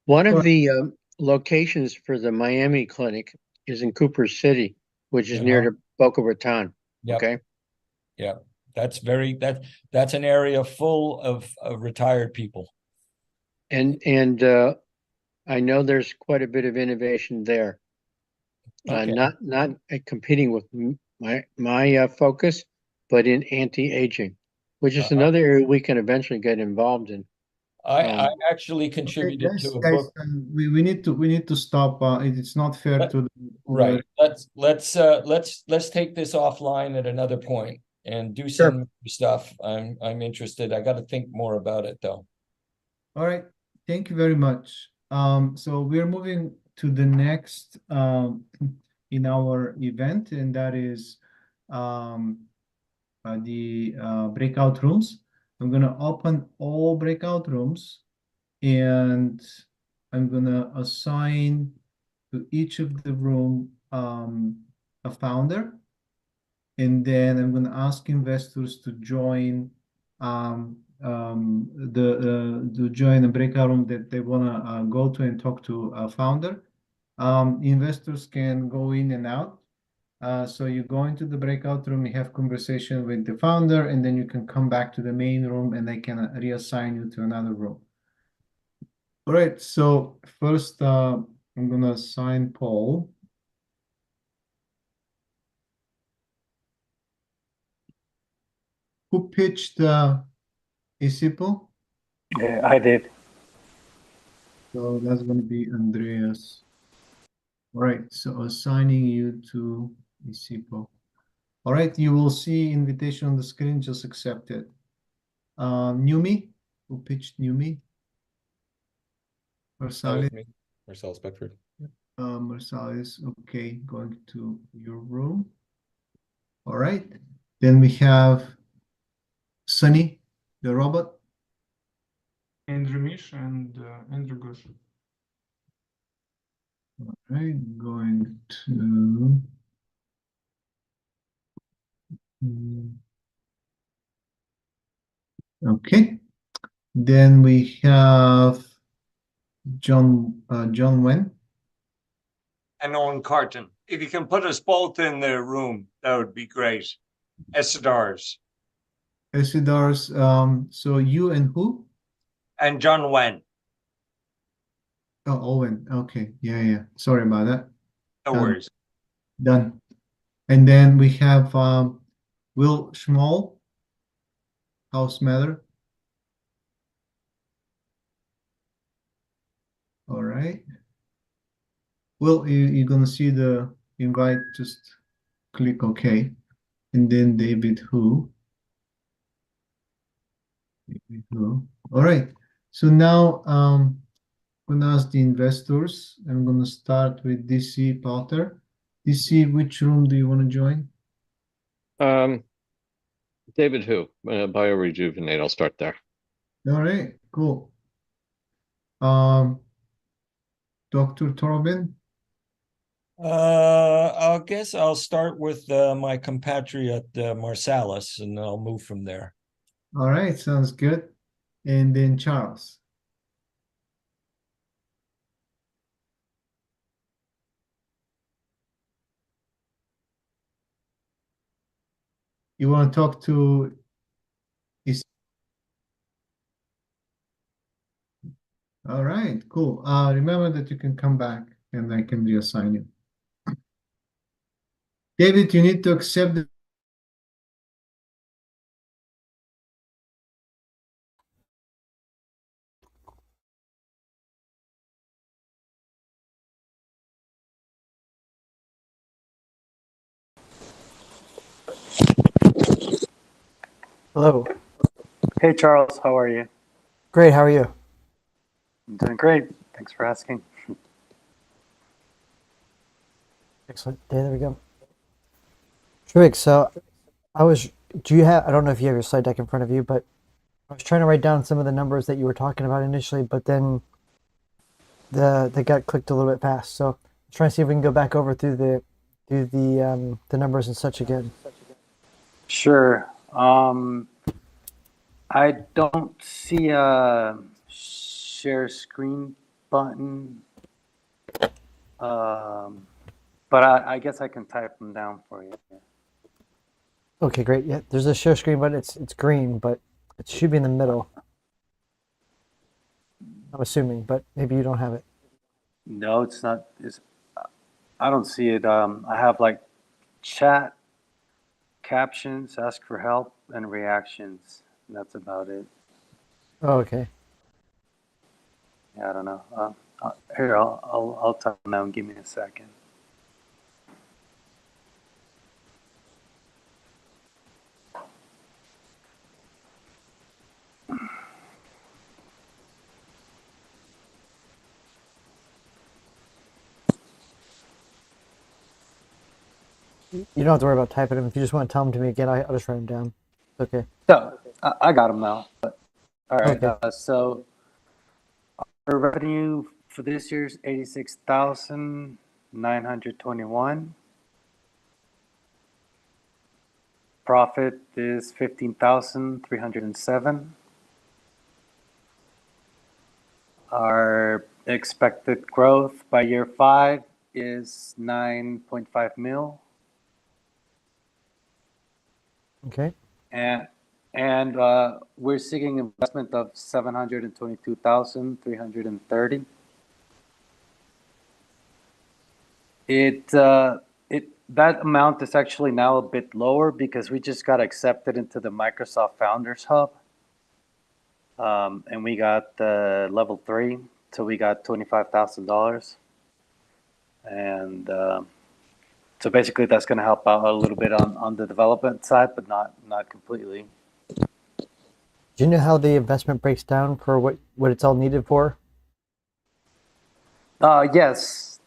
One of the locations for the Miami clinic is in Cooper City, which is near to Boca Raton. Yep. Okay. Yeah, that's an area full of retired people. And I know there's quite a bit of innovation there. Okay. Not competing with my focus, but in anti-aging, which is another area we can eventually get involved in. I actually contributed to a book. We need to stop. It's not fair to right. Let's take this offline at another point, and do some stuff. I'm interested. I got to think more about it though. All right. Thank you very much. So we're moving to the next in our event, and that is the breakout rooms. I'm going to open all breakout rooms, and I'm going to assign to each of the room a founder, and then I'm going to ask investors to join to join a breakout room that they want to go to and talk to a founder. Investors can go in and out. So you go into the breakout room, you have conversation with the founder, and then you can come back to the main room and they can reassign you to another room. All right, so first I'm going to assign Paul. Who pitched Isipo? Yeah, I did. So that's going to be Andreas. All right, so assigning you to Isipo. All right, you will see invitation on the screen, just accept it. Numi, who pitched Numi? Marsalis. Marcellus Beckford. Marsalis, okay, going to your room. All right, then we have Sunny, the robot. Andrew Mish and Andrew Gush. All right, going to okay. Then we have John Wen. And Owen Carton. If you can put us both in the room, that would be great. Esidars. So you and who? And John Wen. Oh, Owen. Okay. Yeah. Sorry about that. No worries. Done. And then we have Will Schmall, House Matter. All right. Well, you're going to see the invite, just click OK. And then David Hu. All right. So now I'm going to ask the investors. I'm going to start with DC Potter. DC, which room do you want to join? David Hu, BioRejuvenate. I'll start there. All right, cool. Dr. Torben? I guess I'll start with my compatriot Marsalis, and I'll move from there. All right, sounds good. And then Charles. You want to talk to All right, cool. Remember that you can come back and I can reassign you. David, you need to accept the Hello. Hey, Charles, how are you? Great. How are you? I'm doing great. Thanks for asking. Excellent. There we go. Terrific. So do you have, I don't know if you have your slide deck in front of you, but I was trying to write down some of the numbers that you were talking about initially, but then they got clicked a little bit fast. So trying to see if we can go back over through the numbers and such again. Sure. I don't see a share screen button, but I guess I can type them down for you. Okay, great. Yeah, there's a share screen button. It's green, but it should be in the middle. I'm assuming, but maybe you don't have it. No, it's not. I don't see it. I have like chat, captions, ask for help, and reactions. And that's about it. Oh, okay. Yeah, I don't know. Here, I'll type now. Give me a second. You don't have to worry about typing them. If you just want to tell them to me again, I'll just write them down. It's okay. So I got them now. But, all right. Okay. So our revenue for this year is 86,921. Profit is 15,307. Our expected growth by year 5 is 9.5 mil. Okay. And we're seeking investment of 722,330. That amount is actually now a bit lower because we just got accepted into the Microsoft Founders Hub, and we got level 3, so we got $25,000, and so basically that's going to help out a little bit on the development side, but not completely. Do you know how the investment breaks down for what it's all needed for? Yes.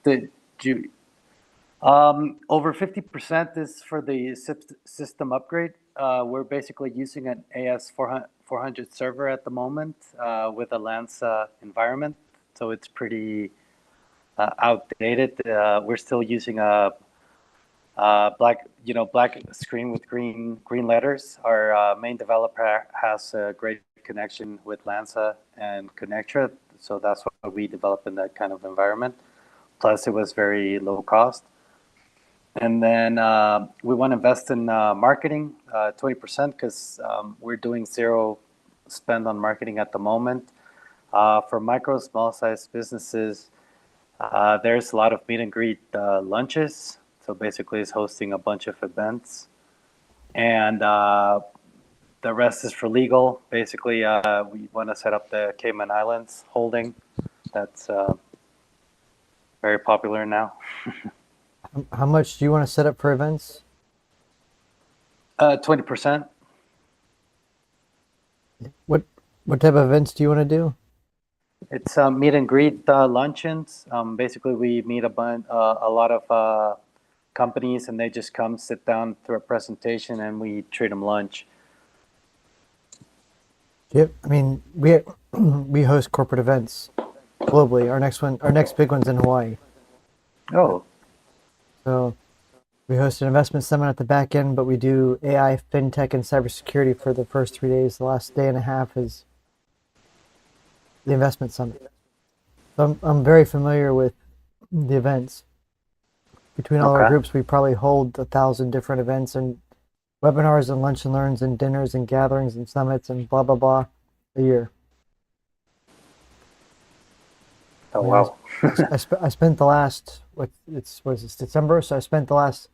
Over 50% is for the system upgrade. We're basically using an AS400 server at the moment with a Lanza environment, so it's pretty outdated. We're still using a black screen with green letters. Our main developer has a great connection with Lanza and Connectra, so that's why we developed in that kind of environment. Plus, it was very low cost. And then we want to invest in marketing, 20%, because we're doing zero spend on marketing at the moment. For micro, small-sized businesses, there's a lot of meet and greet lunches. So basically, it's hosting a bunch of events. And the rest is for legal. Basically, we want to set up the Cayman Islands holding. That's very popular now. How much do you want to set up for events? 20%. What type of events do you want to do? It's meet and greet luncheons. Basically, we meet a lot of companies, and they just come sit down through a presentation, and we treat them lunch. Yep. I mean, we host corporate events globally. Our next big one's in Hawaii. Oh. So we host an investment summit at the back end, but we do AI, FinTech, and cybersecurity for the first 3 days. The last day and a half is the investment summit. So I'm very familiar with the events. Between all our groups, we probably hold 1,000 different events and webinars and lunch and learns and dinners and gatherings and summits and blah, blah, blah a year. Oh, wow. I spent the last, it's December, so I spent the last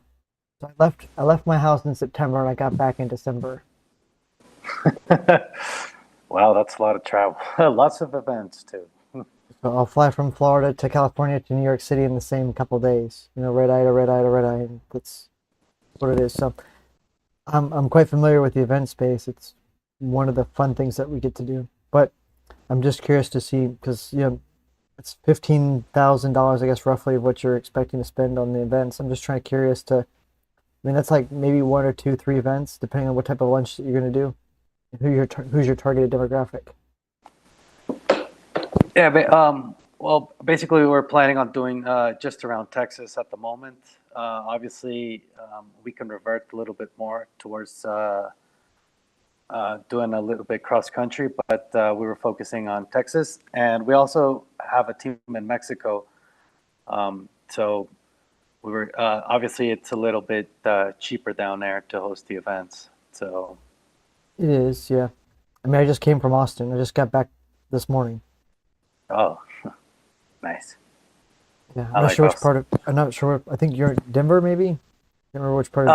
So I left my house in September and I got back in December. Wow, that's a lot of travel. Lots of events too. So I'll fly from Florida to California to New York City in the same couple days. You know, red eye to red eye to red eye. And that's what it is. So I'm quite familiar with the event space. It's one of the fun things that we get to do. But I'm just curious to see, because it's $15,000, I guess, roughly of what you're expecting to spend on the events. I'm just curious to. I mean, that's like maybe 1 or 2, 3 events, depending on what type of lunch that you're going to do. Who's your targeted demographic? Yeah, but, well, basically we're planning on doing just around Texas at the moment. Obviously, we can revert a little bit more towards doing a little bit cross country, but we were focusing on Texas, and we also have a team in Mexico. So we were obviously it's a little bit cheaper down there to host the events. So it is, yeah. I mean, I just came from Austin. I just got back this morning. Oh, nice. Yeah, I'm not sure which part of. I'm not sure. I think you're in Denver, maybe. Can't remember which part.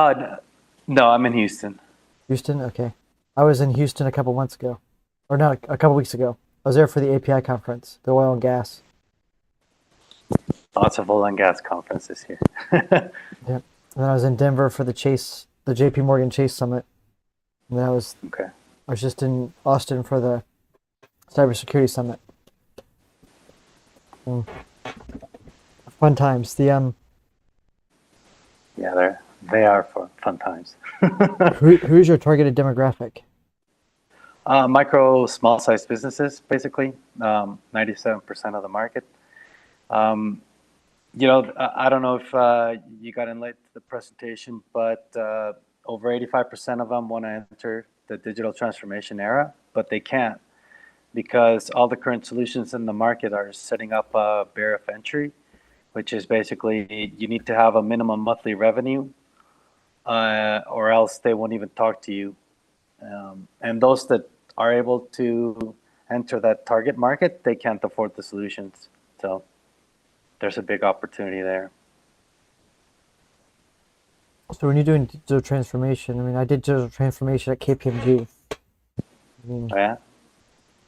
No, I'm in Houston. Houston, okay. I was in Houston a couple months ago, or not a couple weeks ago. I was there for the API conference, the oil and gas. Lots of oil and gas conferences here. Yeah, and then I was in Denver for the JP Morgan Chase Summit. And then I was just in Austin for the Cybersecurity Summit. Fun times. The Yeah, they are fun times. Who's your targeted demographic? Micro, small-sized businesses, basically. 97% of the market. You know, I don't know if you got in late to the presentation, but over 85% of them want to enter the digital transformation era, but they can't because all the current solutions in the market are setting up a barrier of entry, which is basically you need to have a minimum monthly revenue or else they won't even talk to you. And those that are able to enter that target market, they can't afford the solutions. So there's a big opportunity there. So when you're doing digital transformation, I mean, I did digital transformation at KPMG. I mean, oh, yeah?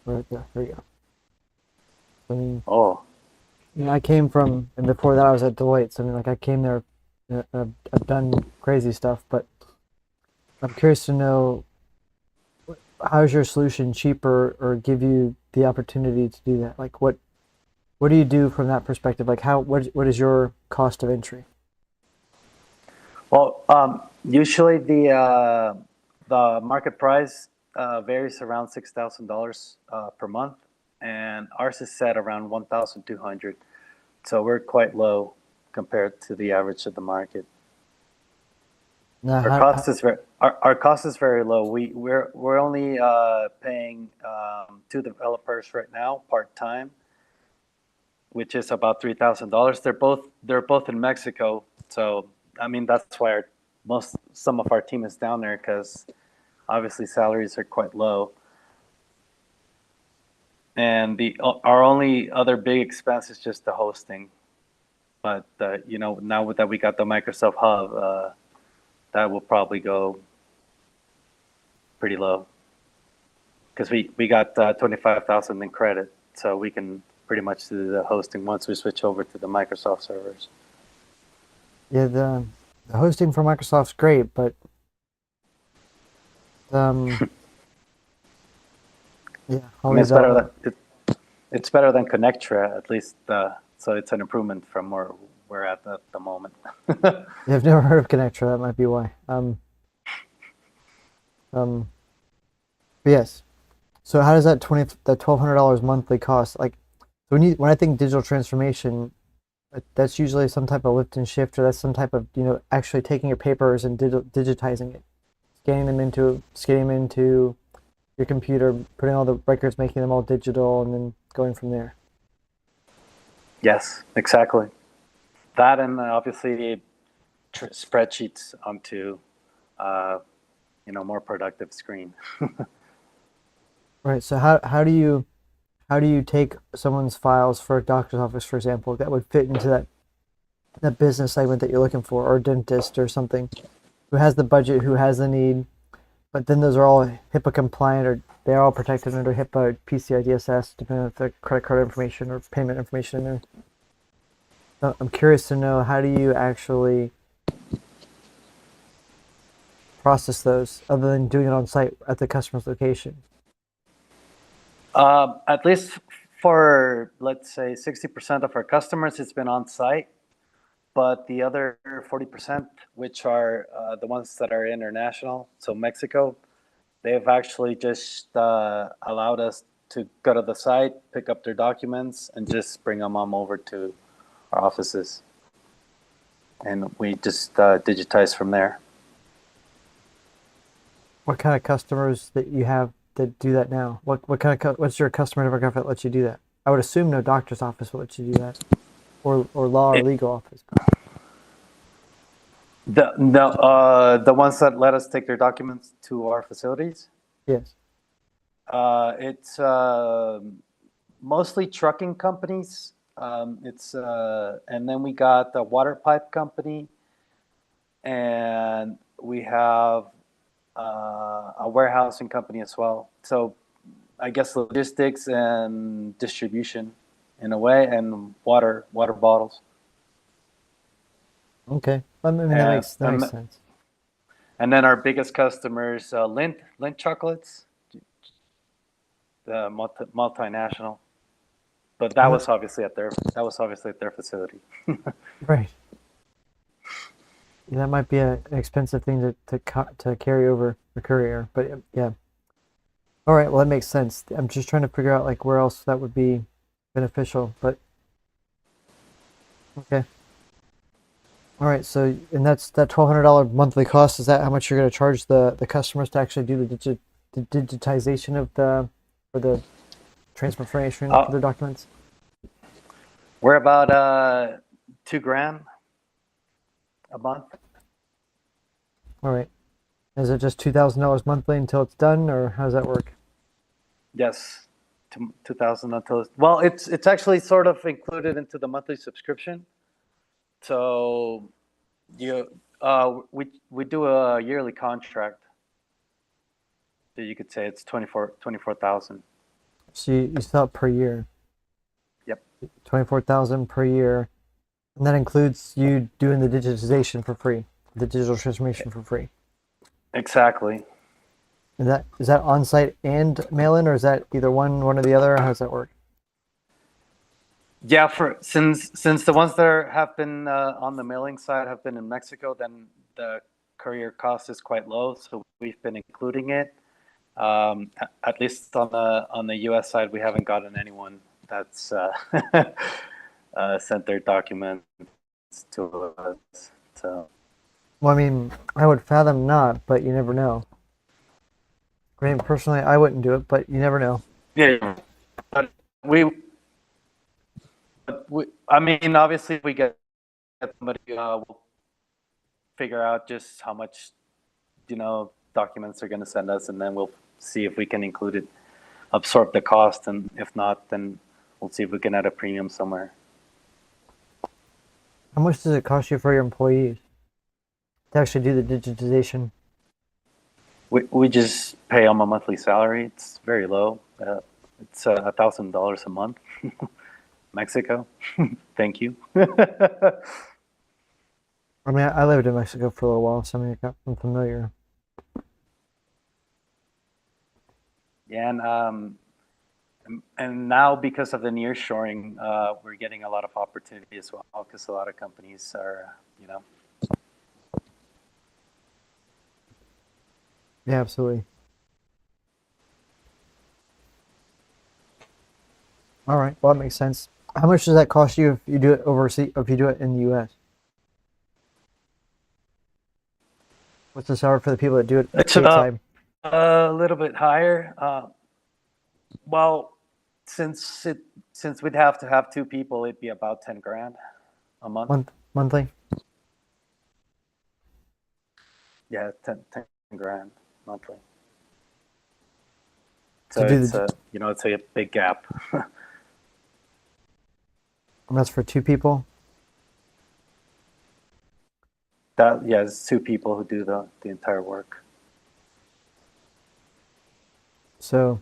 Right there we go. I mean, I came from, and before that I was at Deloitte. So I mean, like I came there, I've done crazy stuff, but I'm curious to know, how's your solution cheaper or give you the opportunity to do that? Like what do you do from that perspective? Like what is your cost of entry? Well, usually the market price varies around $6,000 per month, and ours is set around 1,200. So we're quite low compared to the average of the market. Now, our cost is very low. We're only paying 2 developers right now part time, which is about $3,000. They're both in Mexico, so I mean that's why some of our team is down there because obviously salaries are quite low. And our only other big expense is just the hosting. But you know, now that we got the Microsoft Hub, that will probably go pretty low because we got 25,000 in credit, so we can pretty much do the hosting once we switch over to the Microsoft servers. Yeah, the hosting for Microsoft's great, but yeah, I mean, it's better than Connectra, at least. So it's an improvement from where we're at the moment. Yeah, I've never heard of Connectra. That might be why. But yes. So how does that $1,200 monthly cost? Like, when I think digital transformation, that's usually some type of lift and shift, or that's some type of actually taking your papers and digitizing it, scanning them into your computer, putting all the records, making them all digital, and then going from there. Yes, exactly. That and obviously spreadsheets onto more productive screen. Right. So how do you take someone's files for a doctor's office, for example, that would fit into that business segment that you're looking for, or a dentist or something, who has the budget, who has the need, but then those are all HIPAA compliant, or they're all protected under HIPAA, PCI DSS, depending on the credit card information or payment information in there. So I'm curious to know, how do you actually process those other than doing it on site at the customer's location? At least for, let's say, 60% of our customers, it's been on site. But the other 40%, which are the ones that are international, so Mexico, they've actually just allowed us to go to the site, pick up their documents, and just bring them on over to our offices. And we just digitize from there. What kind of customers that you have that do that now? What's your customer demographic that lets you do that? I would assume no doctor's office will let you do that, or law or legal office. The ones that let us take their documents to our facilities. Yes. It's mostly trucking companies. And then we got the water pipe company, and we have a warehousing company as well. So I guess logistics and distribution in a way, and water bottles. Okay. I mean, that makes sense. And then our biggest customers, Lindt chocolates, the multinational. But that was obviously at their facility. Right. Yeah, that might be an expensive thing to carry over the courier, but yeah. All right, well, that makes sense. I'm just trying to figure out like where else that would be beneficial, but okay. All right, so and that's that $1,200 monthly cost. Is that how much you're going to charge the customers to actually do the digitization of the transformation of their documents? We're about $2,000 a month. All right. Is it just $2,000 monthly until it's done, or how does that work? Yes, $2,000 until well, it's actually sort of included into the monthly subscription. So we do a yearly contract. So you could say it's 24,000. So you sell it per year. Yep. 24,000 per year, and that includes you doing the digitization for free, the digital transformation for free. Exactly. Is that on site and mail in, or is that either one or the other? How does that work? Yeah, since the ones that have been on the mailing side have been in Mexico, then the courier cost is quite low, so we've been including it. At least on the U.S. side, we haven't gotten anyone that's sent their documents to us. So. Well, I mean, I would fathom not, but you never know. I mean, personally, I wouldn't do it, but you never know. Yeah, but I mean, obviously, we get somebody. We'll figure out just how much, documents they're going to send us, and then we'll see if we can include it, absorb the cost, and if not, then we'll see if we can add a premium somewhere. How much does it cost you for your employees to actually do the digitization? We just pay them a monthly salary. It's very low. It's $1,000 a month. Mexico. Thank you. I mean, I lived in Mexico for a little while, so I mean, I'm familiar. Yeah, and now because of the nearshoring, we're getting a lot of opportunity as well, because a lot of companies are, Yeah, absolutely. All right, well, that makes sense. How much does that cost you if you do it overseas, if you do it in the U.S.? What's the salary for the people that do it it's stateside? A little bit higher. Well, since we'd have to have two people, it'd be about $10,000 a month. Monthly? Yeah, $10,000 monthly. So it's a big gap. And that's for two people? it's 2 people who do the entire work. So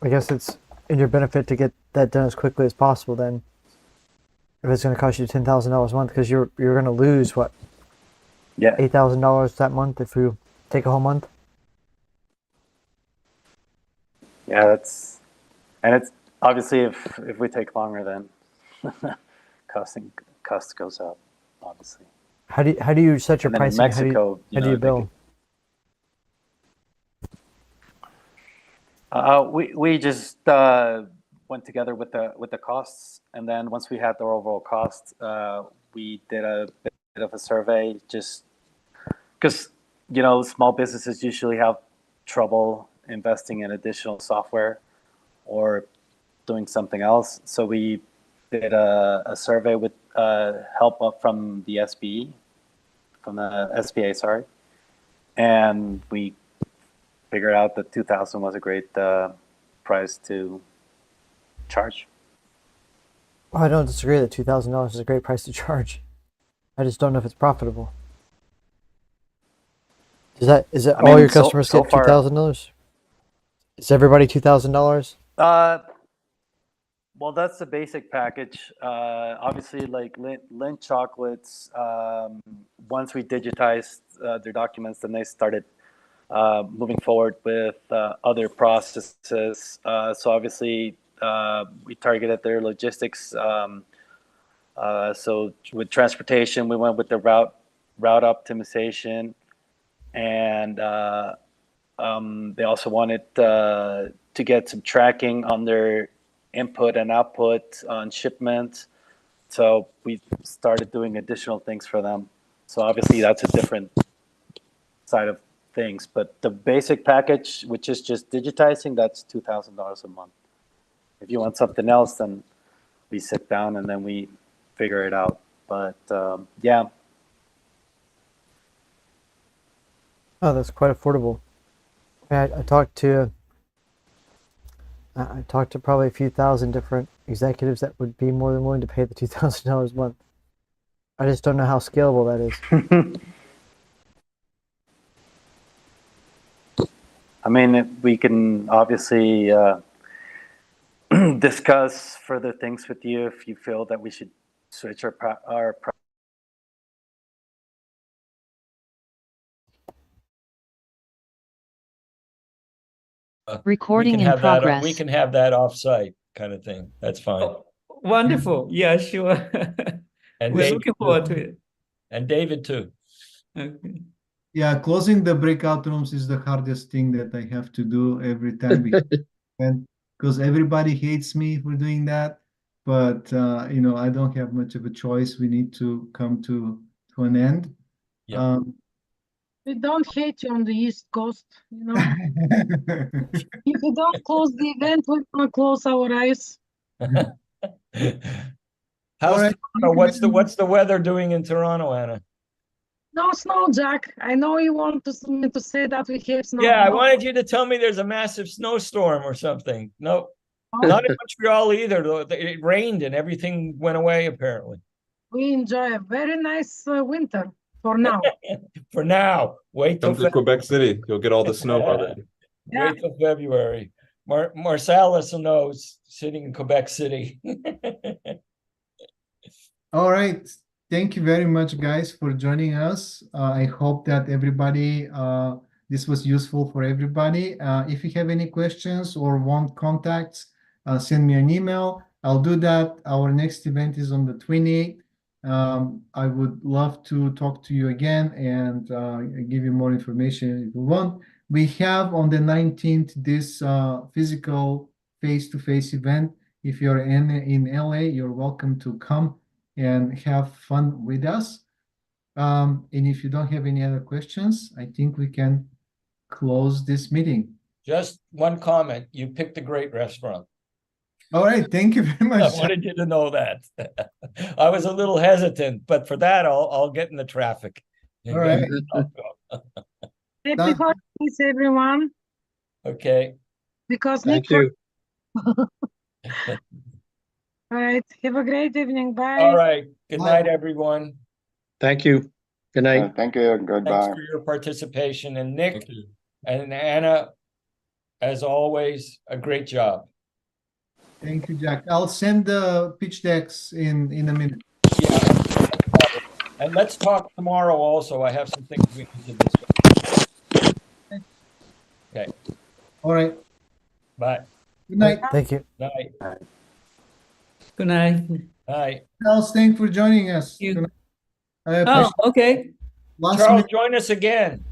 I guess it's in your benefit to get that done as quickly as possible then. If it's going to cost you $10,000 a month, because you're going to lose what? Yeah. $8,000 that month if you take a whole month. Yeah, it's obviously if we take longer, then cost goes up, obviously. How do you set your And then pricing? in Mexico, how do you bill? We just went together with the costs, and then once we had the overall cost, we did a bit of a survey, just because small businesses usually have trouble investing in additional software or doing something else. So we did a survey with help from the SBA, sorry, and we figured out that 2,000 was a great price to charge. Well, I don't disagree that $2,000 is a great price to charge. I just don't know if it's profitable. Is it all your customers get $2,000? Is everybody $2,000? Well, that's the basic package. Obviously, like Lindt Chocolates, once we digitized their documents, then they started moving forward with other processes. So obviously, we targeted their logistics. So with transportation, we went with the route optimization, and they also wanted to get some tracking on their input and output on shipment. So we started doing additional things for them. So obviously, that's a different side of things, but the basic package, which is just digitizing, that's $2,000 a month. If you want something else, then we sit down and then we figure it out. But yeah. Oh, that's quite affordable. I talked to probably a few thousand different executives that would be more than willing to pay the $2,000 a month. I just don't know how scalable that is. I mean, we can obviously discuss further things with you if you feel that we should switch our recording in progress. We can have that offsite kind of thing. That's fine. Oh, wonderful. Yeah, sure. And we're looking forward to it. And David too. Okay. Yeah, closing the breakout rooms is the hardest thing that I have to do every time because everybody hates me for doing that. But I don't have much of a choice. We need to come to an end. Yeah. We don't hate you on the East Coast, If you don't close the event, we're gonna close our eyes. How's right. Toronto? What's the weather doing in Toronto, Anna? No snow, Jack. I know you want me to say that we have snow. Yeah, I wanted you to tell me there's a massive snowstorm or something. No, not in Montreal either. It rained and everything went away, apparently. We enjoy a very nice winter for now. For now. Wait till Quebec City. You'll get all the snow already. Yeah. Wait till February. Marsalis knows, sitting in Quebec City. All right. Thank you very much, guys, for joining us. I hope that everybody, this was useful for everybody. If you have any questions or want contacts, send me an email. I'll do that. Our next event is on the 28th. I would love to talk to you again and give you more information if you want. We have on the 19th this physical face-to-face event. If you're in LA, you're welcome to come and have fun with us. And if you don't have any other questions, I think we can close this meeting. Just one comment. You picked a great restaurant. All right. Thank you very much. I wanted you to know that. I was a little hesitant, but for that, I'll get in the traffic. All right. Happy holidays, everyone. Okay. Because Thank you. All right. Have a great evening. Bye. All right. Good night, everyone. Thank you. Good night. Thank you. Thanks Goodbye. for your participation. And Nick Thank you. and Anna, as always, a great job. Thank you, Jack. I'll send the pitch decks in a minute. Yeah. And let's talk tomorrow also. I have some things we need to discuss. Okay. All right. Bye. Good night. Thank you. Night. Good night. Night. Charles, thanks for joining us. You- tonight. I Oh, appreciate okay. last Charles, minute. join us again.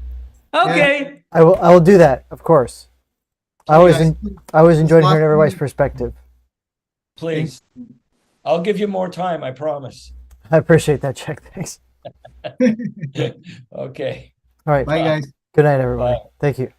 Okay. I will do that, of course. I always guys, enjoyed last hearing everybody's minute. perspective. Please. I'll give you more time, I promise. I appreciate that, Jack. Thanks. Okay. All right. Bye, guys. Good night, everybody. Bye. Thank you.